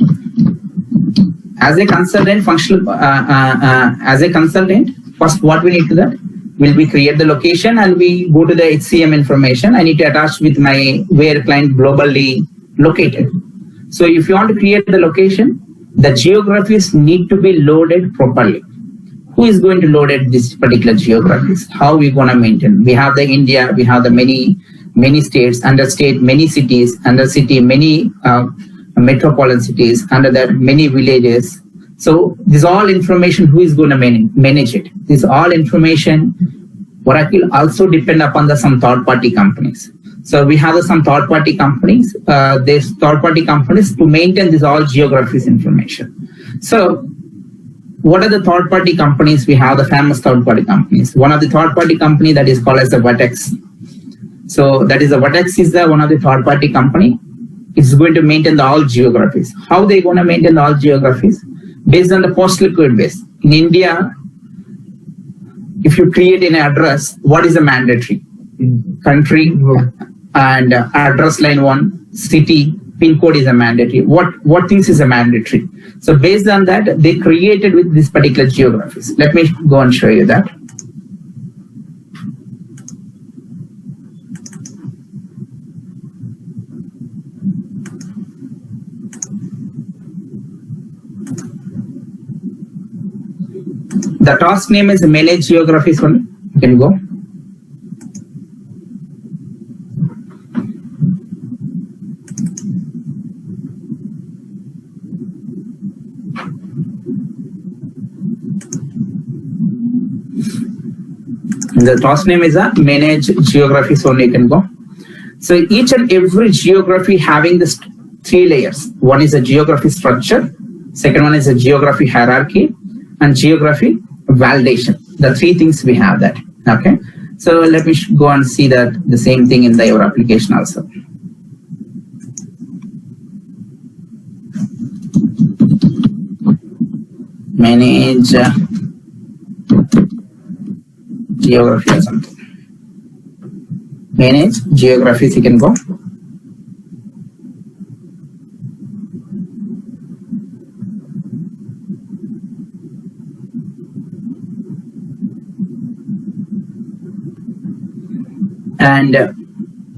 As a consultant, functional, as a consultant, first what we need to do, will we create the location and we go to the HCM information. I need to attach with my where client globally located. So if you want to create the location, the geographies need to be loaded properly. Who is going to load at this particular geographies? How we going to maintain? We have the India, we have the many states, under state, many cities, under city, many metropolitan cities, under that many villages. So this all information, who is going to manage it? This all information, Oracle also depend upon the some third-party companies. So we have some third-party companies, there's third-party companies to maintain this all geographies information. So what are the third-party companies? We have the famous third-party companies. One of the third-party company that is called as the Vertex. So that is the Vertex is the one of the third-party company. It's going to maintain the all geographies. How they going to maintain the all geographies? Based on the postal code base. In India, if you create an address, what is the mandatory? Country and address line 1, city, pin code is a mandatory. What things is a mandatory? So based on that, they created with this particular geographies. Let me go and show you that. The task name is manage geographies only. You can go. The task name is a manage geographies only. You can go. So each and every geography having this 3 layers. One is a geography structure. Second one is a geography hierarchy and geography validation. The 3 things we have that. Okay. So let me go and see that the same thing in your application also. Manage geography or something. Manage geographies, you can go. And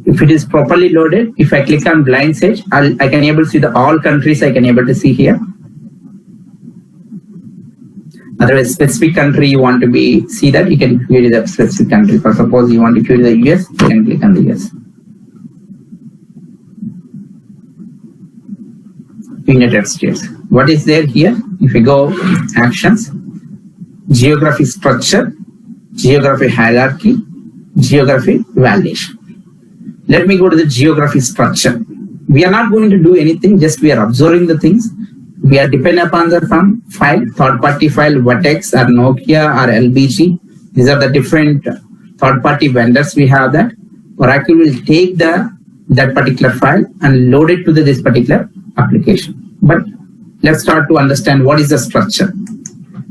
if it is properly loaded, if I click on blind search, I can able to see the all countries I can able to see here. Otherwise, specific country you want to be see that, you can query the specific country. For suppose you want to query the US, you can click on the US. United States. What is there here? If we go actions, geography structure, geography hierarchy, geography validation. Let me go to the geography structure. We are not going to do anything, just we are observing the things. We are dependent upon the file, third-party file, Vertex or Nokia or LBG. These are the different third-party vendors we have that. Oracle will take that particular file and load it to this particular application. But let's start to understand what is the structure.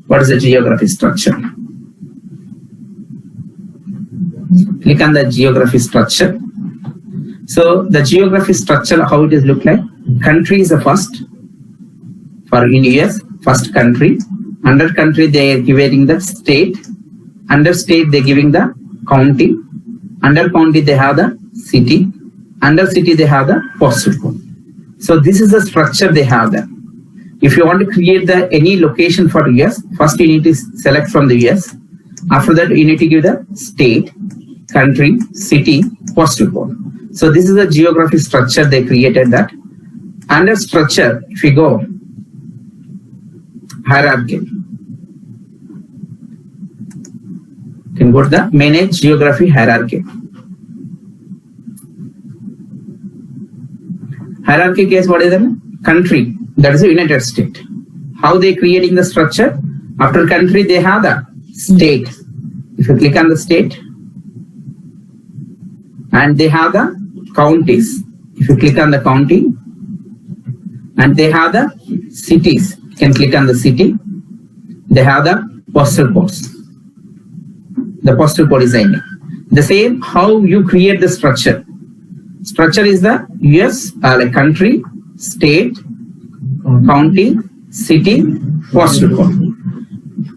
What is the geography structure? Click on the geography structure. So the geography structure, how it is look like? Country is the first. For in US, first country. Under country, they are giving the state. Under state, they are giving the county. Under county, they have the city. Under city, they have the postal code. So this is the structure they have there. If you want to create any location for US, first you need to select from the US. After that, you need to give the state, country, city, postal code. So this is the geography structure they created that. Under structure, if we go, hierarchy. You can go to the manage geography hierarchy. Hierarchy case, what is the country? That is the United States. How they creating the structure? After country, they have the state. If you click on the state, and they have the counties. If you click on the county, and they have the cities. You can click on the city. They have the postal codes. The postal code is ending. The same how you create the structure. Structure is the US, like country, state, county, city, postal code.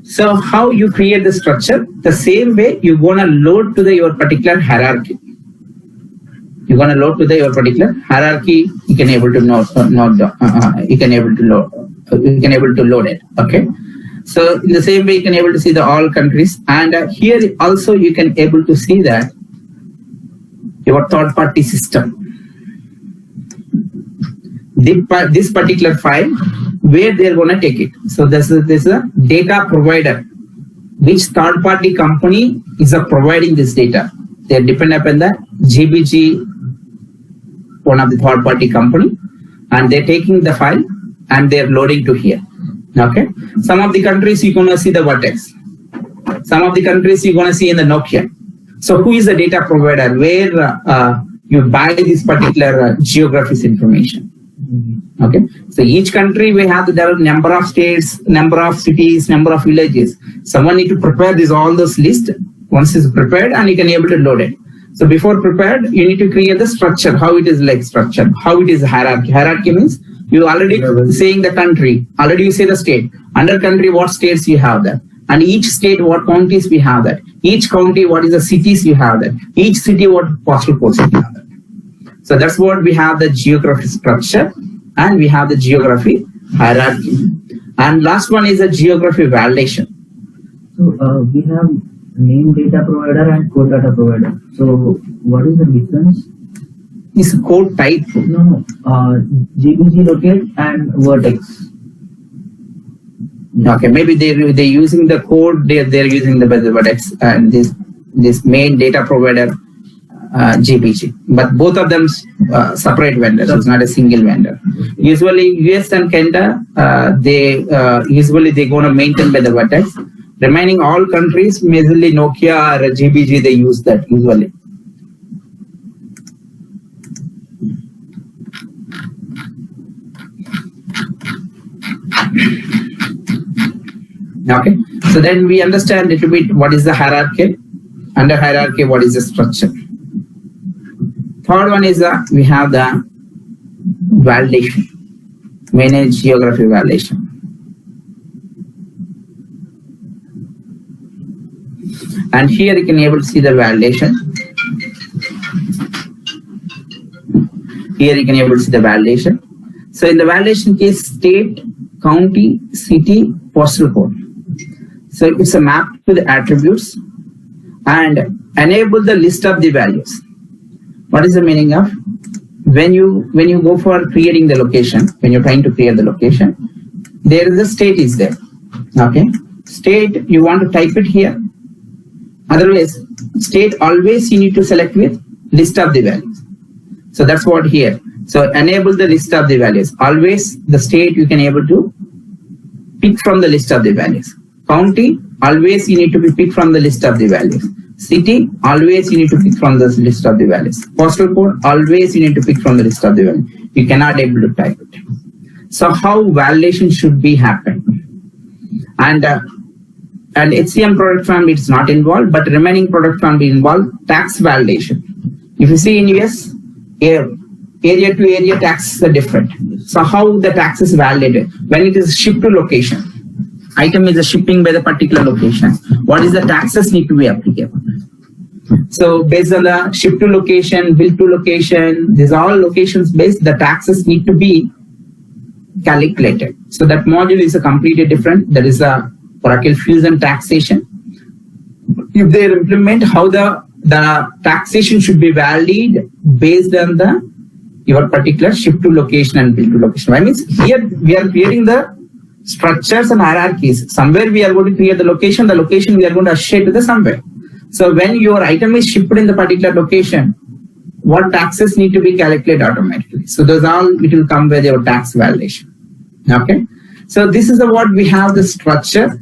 So how you create the structure? The same way you're gonna load to your particular hierarchy. You're gonna load to your particular hierarchy. You can able to you can able to load it. Okay. So in the same way, you can able to see the all countries, and here also you can able to see that your third party system. This particular file, where they're gonna take it. So this is a data provider. Which third party company is providing this data? They depend upon the GBG, one of the third party company, and they're taking the file and they're loading to here. Okay. Some of the countries you're gonna see the Vertex. Some of the countries you're gonna see in the Nokia. So who is the data provider? Where you buy this particular geographies information. Okay. So each country we have the number of states, number of cities, number of villages. Someone need to prepare all those lists. Once it's prepared, and you can able to load it. So before prepared, you need to create the structure. How it is like structure. How it is hierarchy. Hierarchy means you already saying the country. Already you say the state. Under country, what states you have that. And each state, what counties we have that. Each county, what is the cities you have that. Each city, what postal codes you have that. So that's what we have the geography structure, and we have the geography hierarchy. And last one is the geography validation. So we have name data provider and code data provider. So what is the difference? It's code type. No, GBG locate and Vertex. Okay, maybe they're using the code. They're using the Vertex and this main data provider. GBG, but both of them separate vendors. It's not a single vendor. Usually, US and Canada, they gonna maintain by the Vertex. Remaining all countries, majorly Nokia or GBG, they use that usually. Okay, so then we understand a little bit what is the hierarchy. Under hierarchy, what is the structure? Third one is we have the validation, manage geography validation. And here you can able to see the validation. Here you can able to see the validation. So in the validation case, state, county, city, postal code. So it's a map to the attributes and enable the list of the values. What is the meaning of when you go for creating the location, when you're trying to create the location, there is a state is there. Okay, state you want to type it here. Otherwise, state always you need to select with list of the values. So that's what here. So enable the list of the values. Always the state you can able to pick from the list of the values. County, always you need to be picked from the list of the values. City, always you need to pick from the list of the values. Postal code, always you need to pick from the list of the values. You cannot able to type it. So how validation should be happen? And HCM product family is not involved, but remaining product family involved. Tax validation. If you see in US, area to area taxes are different. So how the tax is validated? When it is shipped to location. Item is a shipping by the particular location. What is the taxes need to be applicable? So based on the ship to location, bill to location, these are all locations based, the taxes need to be calculated. So that module is a completely different. That is a Oracle Fusion taxation. If they implement how the taxation should be valid based on your particular ship to location and bill to location. I mean, here we are creating the structures and hierarchies. Somewhere we are going to create the location we are going to associate to the somewhere. So when your item is shipped in the particular location, what taxes need to be calculated automatically. So those all, it will come with your tax validation. Okay. So this is what we have the structure.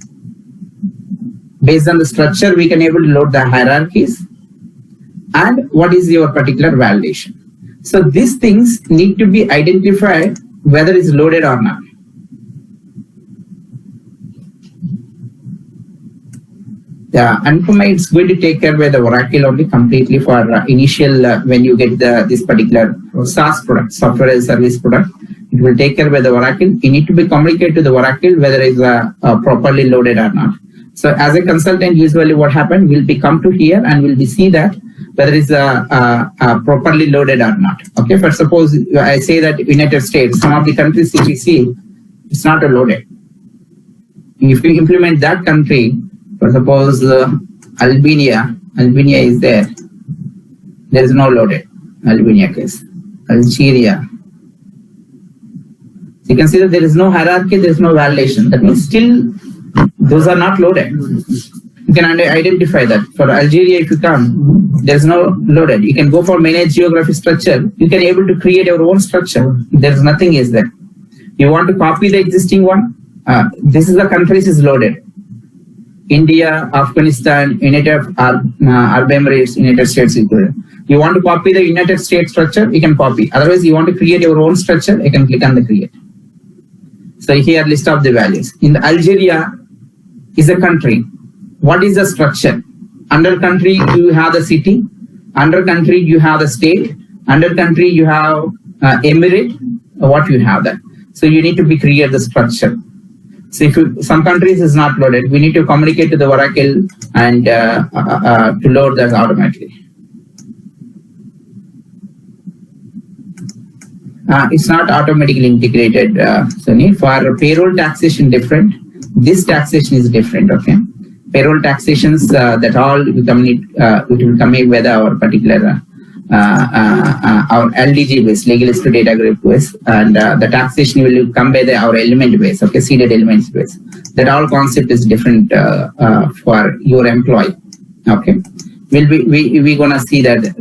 Based on the structure, we can able to load the hierarchies and what is your particular validation. So these things need to be identified whether it's loaded or not. Yeah, Anupama, it's going to take care by the Oracle only completely for initial when you get this particular SaaS product, software as a service product. It will take care by the Oracle. You need to be communicated to the Oracle whether it's properly loaded or not. So as a consultant, usually what happens, we'll be come to here and we'll be see that whether it's properly loaded or not. Okay, for suppose I say that United States, some of the countries if we see, it's not loaded. If you implement that country, for suppose Albania is there. There is no loaded Albania case. Algeria. So you can see that there is no hierarchy, there is no validation. That means still those are not loaded. You can identify that. For Algeria, if you come, there is no loaded. You can go for manage geography structure. You can able to create your own structure. There is nothing is there. You want to copy the existing one. This is the countries is loaded. India, Afghanistan, United Arab Emirates, United States included. You want to copy the United States structure, you can copy. Otherwise, you want to create your own structure, you can click on the create. So here list of the values. In the Algeria is a country. What is the structure? Under country, you have the city. Under country, you have the state. Under country, you have emirate. What you have that. So you need to be create the structure. So if some countries is not loaded, we need to communicate to the Oracle and to load that automatically. It's not automatically integrated. Sunny. For payroll taxation different. This taxation is different. Okay. Payroll taxations that all will come in with our particular our LDG base, legal to data group base, and the taxation will come by our element base, okay, seeded elements base. That all concept is different for your employee. Okay, we gonna see that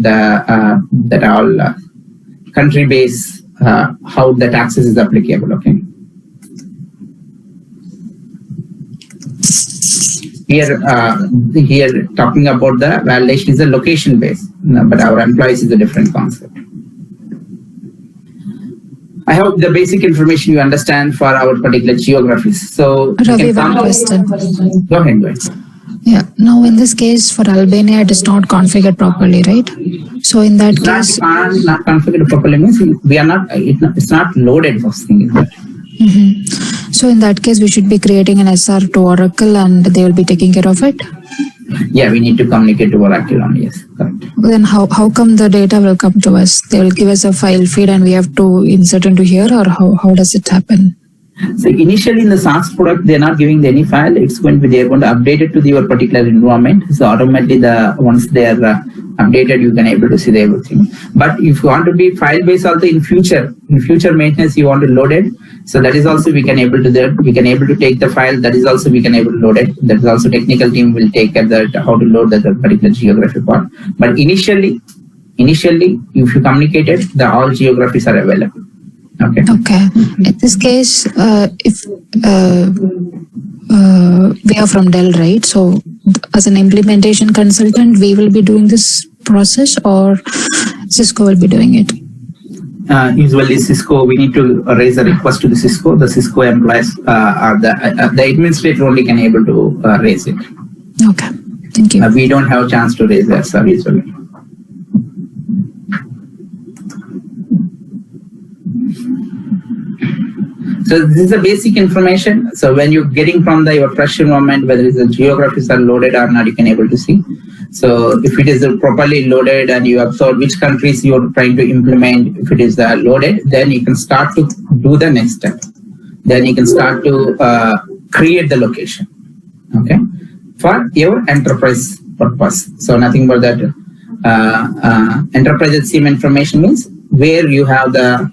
that all country base how the taxes is applicable. Okay. Here talking about the validation is a location based, but our employees is a different concept. I hope the basic information you understand for our particular geographies. So Ravi, one question. Go ahead. Yeah. Now, in this case, for Albania, it is not configured properly, right? So in that case, not configured properly means we are not. It's not loaded. First thing is that. So in that case, we should be creating an SR to Oracle, and they will be taking care of it. Yeah, we need to communicate to Oracle only. Yes, correct. Then how come the data will come to us? They will give us a file feed, and we have to insert into here, or how does it happen? So initially in the SaaS product, they're not giving any file. It's going to be, they're going to update it to your particular environment. So automatically once they are updated, you can able to see everything. But if you want to be file based also in future maintenance, you want to load it. So that is also we can able to that. We can able to take the file. That is also we can able to load it. That is also technical team will take care that how to load that particular geography part. But initially, if you communicate it, the all geographies are available. Okay. In this case, if we are from Dell, right? So as an implementation consultant, we will be doing this process, or Cisco will be doing it? Usually Cisco, we need to raise a request to the Cisco. The Cisco employees are the administrator only can able to raise it. Okay. Thank you. We don't have a chance to raise that, sir, usually. So this is the basic information. So when you're getting from your fresh environment, whether it's the geographies are loaded or not, you can able to see. So if it is properly loaded and you observe which countries you're trying to implement, if it is loaded, then you can start to do the next step. Then you can start to create the location, okay, for your enterprise purpose. So nothing but that enterprise HCM information means where you have the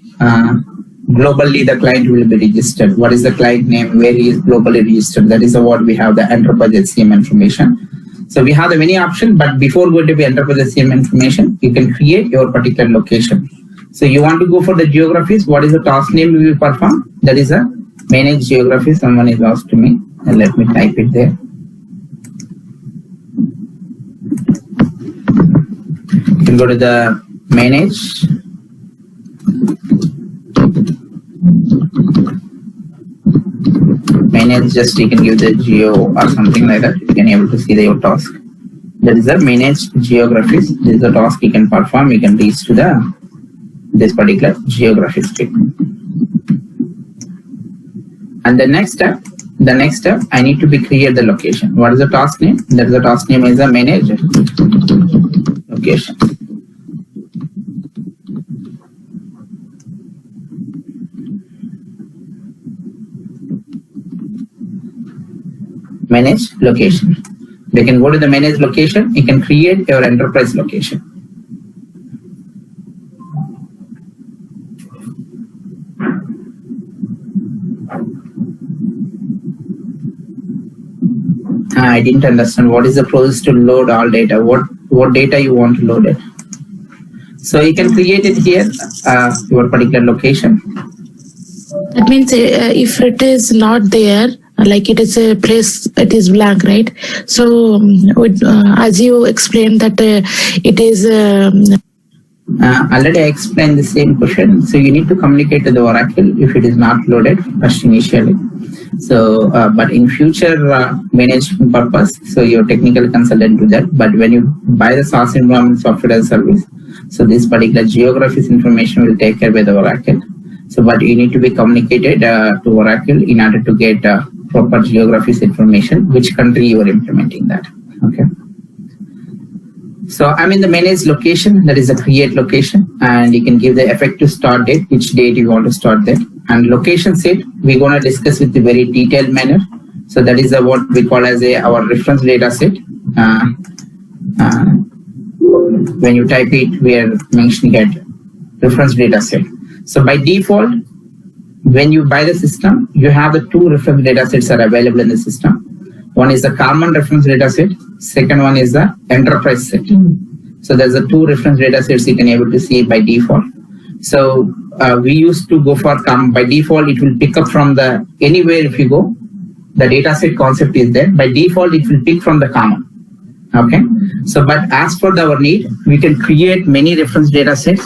globally the client will be registered. What is the client name, where he is globally registered? That is what we have the enterprise HCM information. So we have the many options, but before going to be enterprise HCM information, you can create your particular location. So you want to go for the geographies. What is the task name we will perform? That is a manage geography. Someone is asked to me, and let me type it there. You can go to the manage. Manage, just you can give the geo or something like that. You can able to see your task. That is the manage geographies. This is the task you can perform. You can reach to the this particular geography statement. And the next step, I need to be create the location. What is the task name? That is the task name is a manage location. Manage location. They can go to the manage location. You can create your enterprise location. I didn't understand what is the process to load all data. What data you want to load it. So you can create it here, your particular location. That means if it is not there, like it is a place, it is blank, right? So as you explained that it is. Already I explained the same question. So you need to communicate to the Oracle if it is not loaded first initially. So, but in future management purpose, so your technical consultant do that. But when you buy the SaaS environment software as a service, so this particular geographies information will take care by the Oracle. So, but you need to be communicated to Oracle in order to get proper geographies information, which country you are implementing that. Okay. So I'm in the manage location, that is the create location, and you can give the effective start date, which date you want to start that. And location set, we're going to discuss with the very detailed manner. So that is what we call as our reference data set. When you type it, we are mentioning it reference data set. So by default, when you buy the system, you have the two reference data sets are available in the system. One is the common reference data set. Second one is the enterprise set. So there's the two reference data sets you can able to see by default. So we used to go for by default, it will pick up from the anywhere if you go, the data set concept is there. By default, it will pick from the common. Okay. So, but as for our need, we can create many reference data sets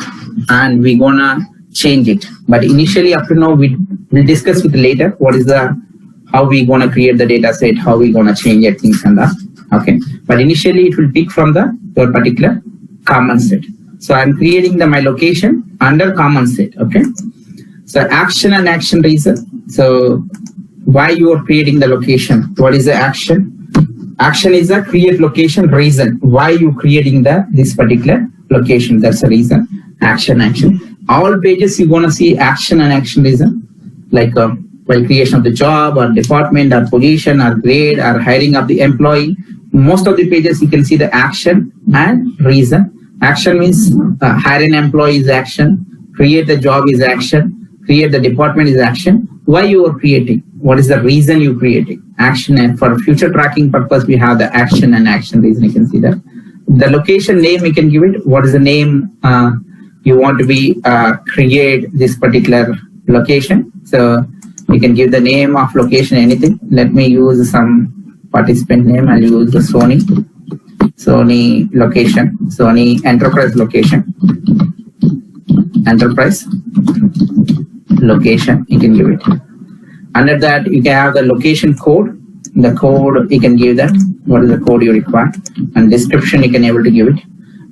and we're gonna change it. But initially up to now, we'll discuss with later what is how we gonna create the data set, how we gonna change it, things and that. Okay. But initially it will pick from your particular common set. So I'm creating my location under common set. Okay. So action and action reason. So why you are creating the location? What is the action? Action is a create location reason. Why you creating this particular location? That's the reason. Action. All pages you're gonna see action and action reason. Like while creation of the job or department or position or grade or hiring of the employee. Most of the pages you can see the action and reason. Action means hire an employee is action. Create the job is action. Create the department is action. Why you are creating? What is the reason you creating? Action, and for future tracking purpose, we have the action and action reason. You can see that. The location name you can give it. What is the name you want to be create this particular location? So you can give the name of location, anything. Let me use some participant name. I'll use the Sony location, Sony enterprise location. Enterprise location, you can give it. Under that, you can have the location code. The code, you can give that. What is the code you require? And description, you can able to give it.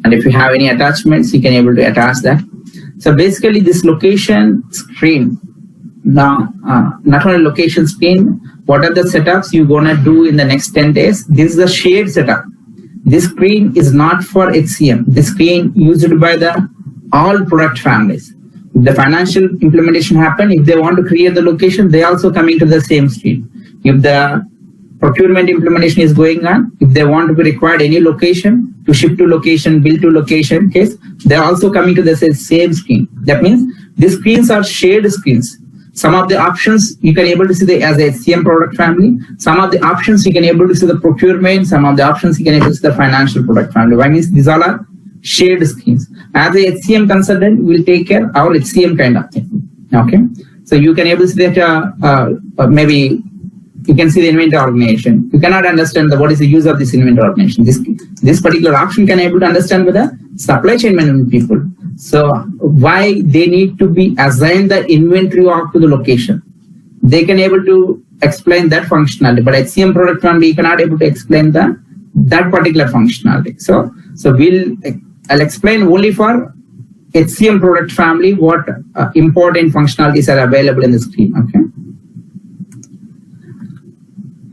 And if you have any attachments, you can able to attach that. So basically, this location screen. Now, not only location screen, what are the setups you're gonna do in the next 10 days? This is the shared setup. This screen is not for HCM. This screen used by all product families. If the financial implementation happen, if they want to create the location, they also coming to the same screen. If the procurement implementation is going on, if they want to be required any location to ship to location, bill to location case, they're also coming to the same screen. That means These screens are shared screens. Some of the options you can able to see as a HCM product family. Some of the options you can able to see the procurement. Some of the options you can able to see the financial product family. Why means these all are shared screens. As a HCM consultant, we'll take care of our HCM kind of thing. Okay. So you can able to see that maybe you can see the inventory organization. You cannot understand what is the use of this inventory organization. This particular option can able to understand with the supply chain management people. So why they need to be assigned the inventory of to the location. They can able to explain that functionality, but HCM product family cannot able to explain that particular functionality. So I'll explain only for HCM product family what important functionalities are available in the screen. Okay.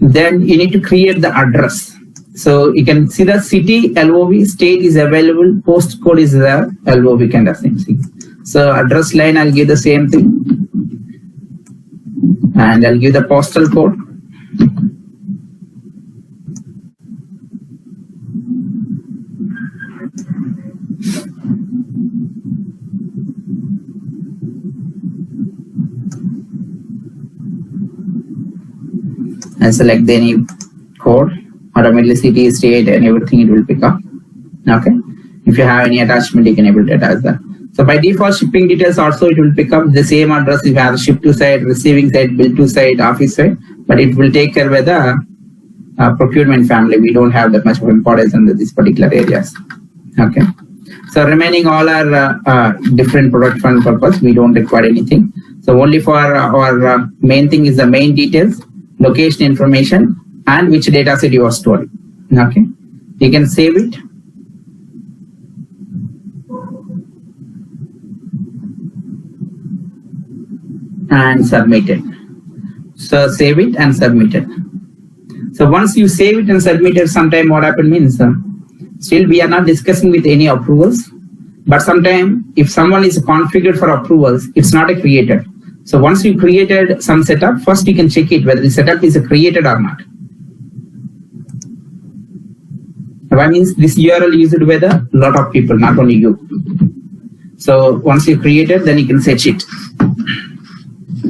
Then you need to create the address. So you can see the city, LOV, state is available, postcode is there, LOV kind of thing. So address line, I'll give the same thing. And I'll give the postal code. And select any code. Automatically city, state, and everything it will pick up. Okay. If you have any attachment, you can able to attach that. So by default, shipping details also it will pick up the same address if you have ship to site, receiving site, bill to site, office site, but it will take care with the procurement family. We don't have that much of importance in these particular areas. Okay. So remaining all are different product fund purpose. We don't require anything. So only for our main thing is the main details, location information, and which data set you are storing. Okay, you can save it. And submit it. So save it and submit it. So once you save it and submit it, sometime what happened means, still we are not discussing with any approvals, but sometime if someone is configured for approvals, it's not a created. So once you created some setup, first you can check it whether the setup is created or not. That means this URL used with a lot of people, not only you. So once you create it, then you can set it.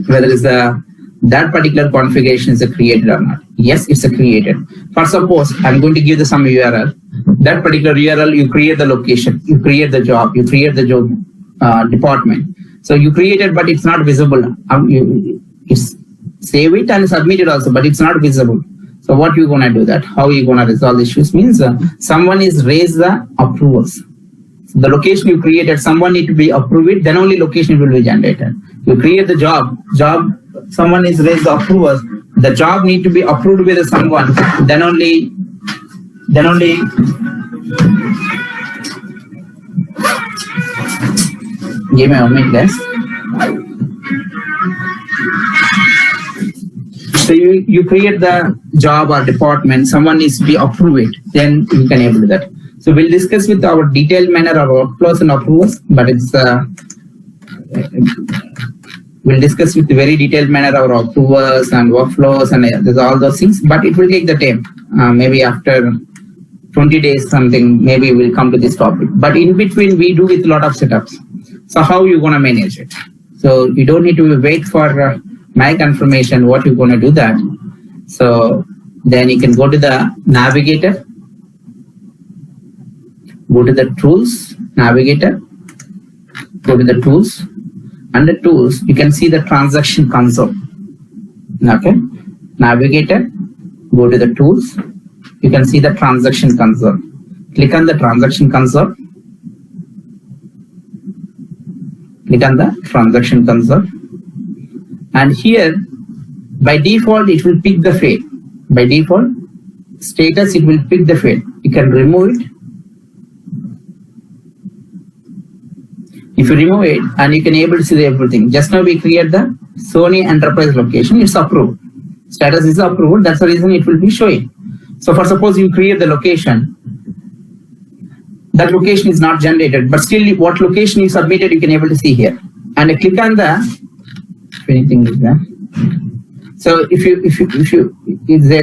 Whether it's that particular configuration is created or not. Yes, it's created. For suppose I'm going to give the some URL. That particular URL, you create the location, you create the job, you create the job department. So you created, but it's not visible. It's save it and submit it also, but it's not visible. So what you gonna do that? How you gonna resolve issues means someone is raised the approvals. So the location you created, someone need to be approved it, then only location will be generated. You create the job, someone is raised the approvals, the job need to be approved with someone, then only give me a minute, guys. So you create the job or department, someone needs to be approved it, then you can able to do that. So we'll discuss with our detailed manner of workflows and approvals, but it's we'll discuss with the very detailed manner our approvals and workflows and there's all those things, but it will take the time. Maybe after 20 days something, maybe we'll come to this topic. But in between, we do with a lot of setups. So how you gonna manage it? So you don't need to wait for my confirmation what you're gonna do that. So then you can go to the navigator, go to the tools, navigator, go to the tools. Under tools, you can see the transaction console. Okay, navigator, go to the tools. You can see the transaction console. Click on the transaction console. Click on the transaction console. And here, by default, it will pick the field. By default, status, it will pick the field. You can remove it. If you remove it, and you can able to see everything. Just now we create the Sony enterprise location. It's approved. Status is approved. That's the reason it will be showing. So for suppose you create the location, that location is not generated, but still what location you submitted, you can able to see here. And I click on the, if anything is there. So if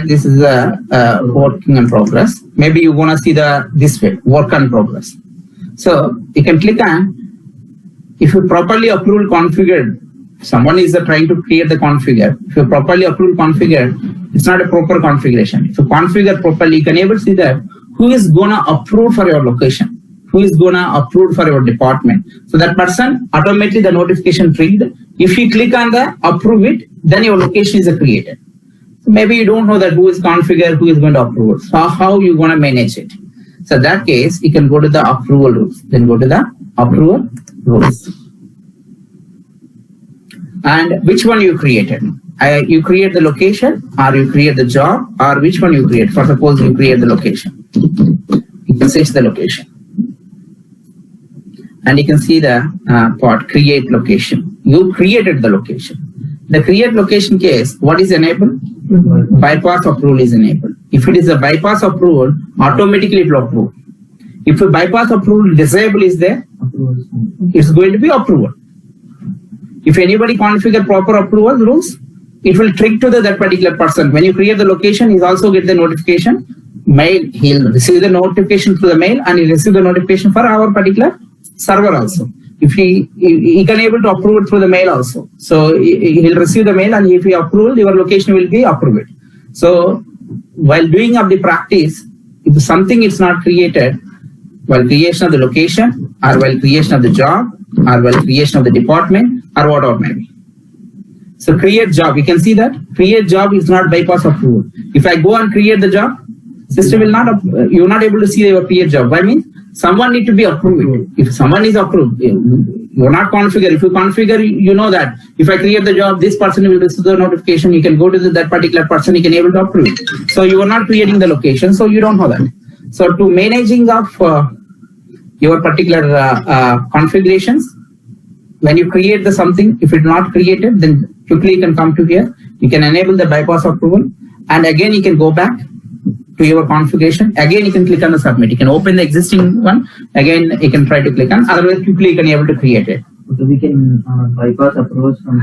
this is a work in progress, maybe you want to see this way, work in progress. So you can click on if you properly approve configured, someone is trying to create the configure. If you properly approve configure, it's not a proper configuration. If you configure properly, you can able to see that who is gonna approve for your location, who is gonna approve for your department. So that person automatically the notification triggered. If you click on the approve it, then your location is created. So maybe you don't know that who is configured, who is going to approve it. So how you gonna manage it? So in that case, you can go to the approval rules. Then go to the approval rules. And which one you created? You create the location, or you create the job, or which one you create? For suppose you create the location. You can search the location. And you can see the part create location. You created the location. The create location case, what is enabled? Bypass approval is enabled. If it is a bypass approval, automatically it will approve. If a bypass approval disable is there, it's going to be approval. If anybody configure proper approval rules, it will trick to that particular person. When you create the location, he'll also get the notification. Mail, he'll receive the notification through the mail, and he'll receive the notification for our particular server also. If he can able to approve it through the mail also. So he'll receive the mail, and if he approve, your location will be approved. So while doing up the practice, if something is not created, while creation of the location, or while creation of the job, or while creation of the department, or whatever maybe. So create job, you can see that create job is not bypass approval. If I go and create the job, system will not, you're not able to see your create job. Why means someone need to be approved. If someone is approved, you're not configure. If you configure, you know that if I create the job, this person will receive the notification. You can go to that particular person, you can able to approve. So you are not creating the location, so you don't know that. So to managing of your particular configurations, when you create the something, if it's not created, then quickly you can come to here. You can enable the bypass approval, and again you can go back to your configuration. Again you can click on the submit. You can open the existing one. Again you can try to click on. Otherwise quickly you can able to create it. So we can bypass approvals from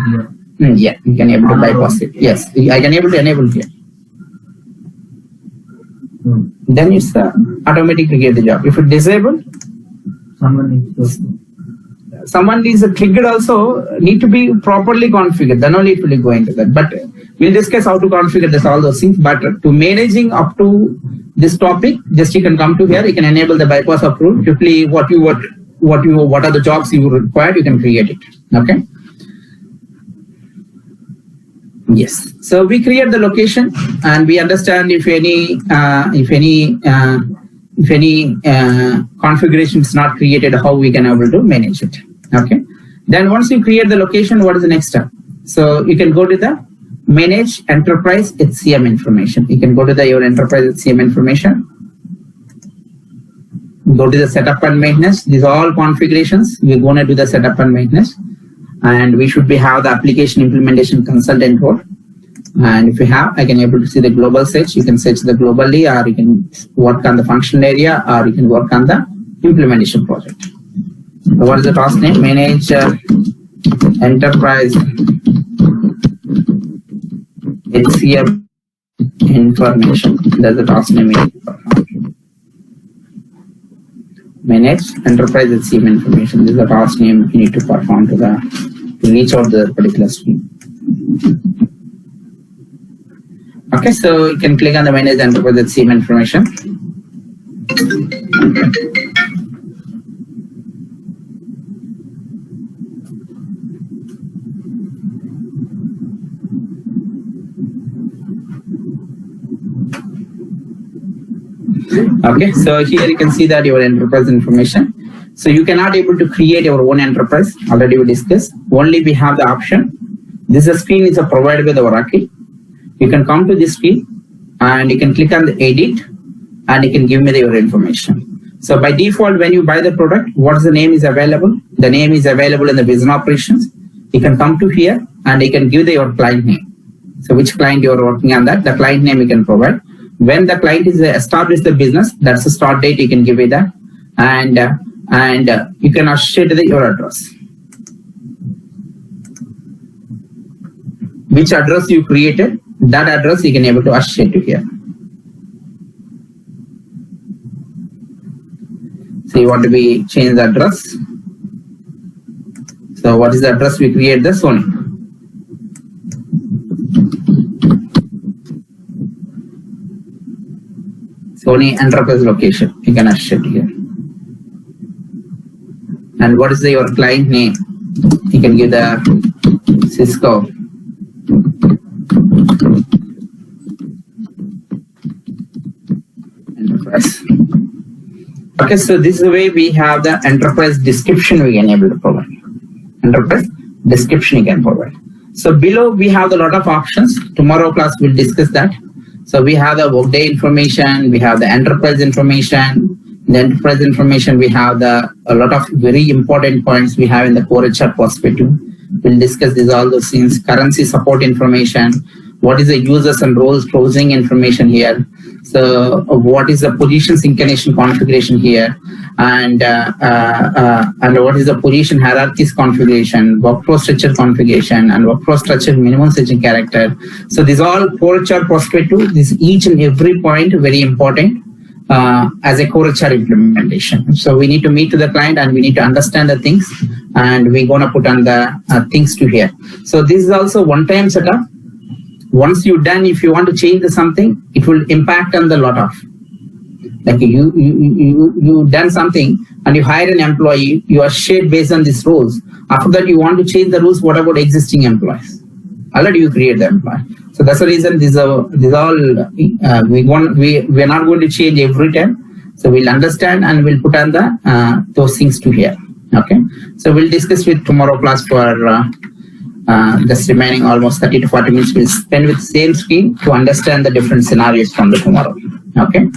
here. Yeah, you can able to bypass it. Yes, I can able to enable here. Then it's automatically create the job. If it disabled, someone is triggered also need to be properly configured. Then only it will go into that. But we'll discuss how to configure this, all those things. But to managing up to this topic, just you can come to here. You can enable the bypass approval. Quickly, what are the jobs you require, you can create it. Okay. Yes. So we create the location, and we understand if any configuration is not created, how we can able to manage it. Okay. Then once you create the location, what is the next step? So you can go to the manage enterprise HCM information. You can go to your enterprise HCM information. Go to the setup and maintenance. These are all configurations. We're going to do the setup and maintenance, and we should have the application implementation consultant role. And if you have, I can able to see the global search. You can search the globally, or you can work on the functional area, or you can work on the implementation project. So what is the task name? Manage enterprise HCM information. That's the task name. Manage enterprise HCM information. This is the task name you need to perform to reach out the particular stream. Okay, so you can click on the manage enterprise HCM information. Okay, so here you can see that your enterprise information. So you cannot able to create your own enterprise. Already we discussed. Only we have the option. This screen is provided with Oracle. You can come to this screen and you can click on the edit, and you can give me your information. So by default, when you buy the product, what's the name is available? The name is available in the business operations. You can come to here and you can give your client name. So which client you are working on that, the client name you can provide. When the client is established the business, that's the start date, you can give it that. And you can associate your address. Which address you created, that address you can able to associate to here. So you want to change the address. So what is the address we create the Sony? Sony enterprise location. You can assert here. And what is your client name? You can give the Cisco. Enterprise. Okay, so this is the way we have the enterprise description we can able to provide. Enterprise description you can provide. So below we have a lot of options. Tomorrow class we'll discuss that. So we have the workday information, we have the enterprise information. In the enterprise information, we have a lot of very important points we have in the core HR perspective. We'll discuss all those things. Currency support information. What is the users and roles closing information here? So what is the position synchronization configuration here? And what is the position hierarchies configuration, workflow structure configuration, and workflow structure minimum staging character. So these all core HR perspective. This each and every point very important as a core HR implementation. So we need to meet to the client and we need to understand the things, and we're gonna put on the things to here. So this is also one-time setup. Once you're done, if you want to change something, it will impact on the lot of. Like you done something and you hire an employee, you are shared based on these rules. After that, you want to change the rules. What about existing employees? Already you create the employee. So that's the reason these all we are not going to change every time. So we'll understand and we'll put on the those things to here. Okay. So we'll discuss with tomorrow class for just remaining almost 30 to 40 minutes. We'll spend with same screen to understand the different scenarios from the tomorrow. Okay.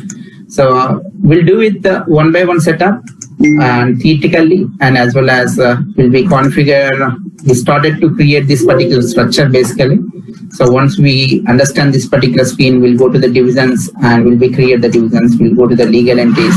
So we'll do it one by one setup and theoretically, and as well as will be configure. We started to create this particular structure basically. So once we understand this particular screen, we'll go to the divisions and we'll be create the divisions. We'll go to the legal entities.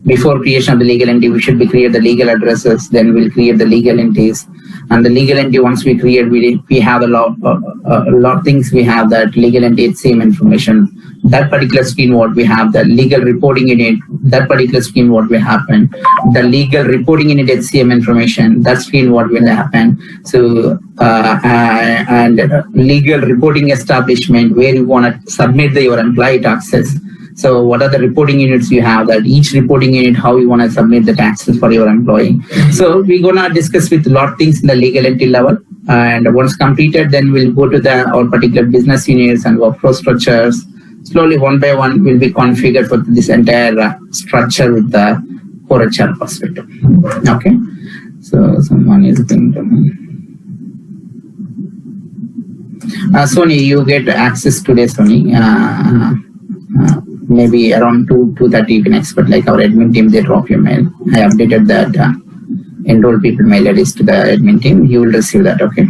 Before creation of the legal entity, we should be create the legal addresses. Then we'll create the legal entities. And the legal entity, once we create, we have a lot of things. We have that legal entity, same information. That particular screen, what we have, the legal reporting in it. That particular screen, what will happen. The legal reporting in it, HCM information. That screen, what will happen. So and legal reporting establishment, where you want to submit your employee taxes. So what are the reporting units you have, that each reporting unit, how you want to submit the taxes for your employee. So we're going to discuss with a lot of things in the legal entity level. And once completed, then we'll go to our particular business units and workflow structures. Slowly, one by one, will be configured for this entire structure with the core HR perspective. Okay. So someone is going to... Sony, you get access today, Sony. Maybe around 2:30 you can expect, like our admin team, they drop your mail. I updated that enroll people mail address to the admin team. You will receive that, okay?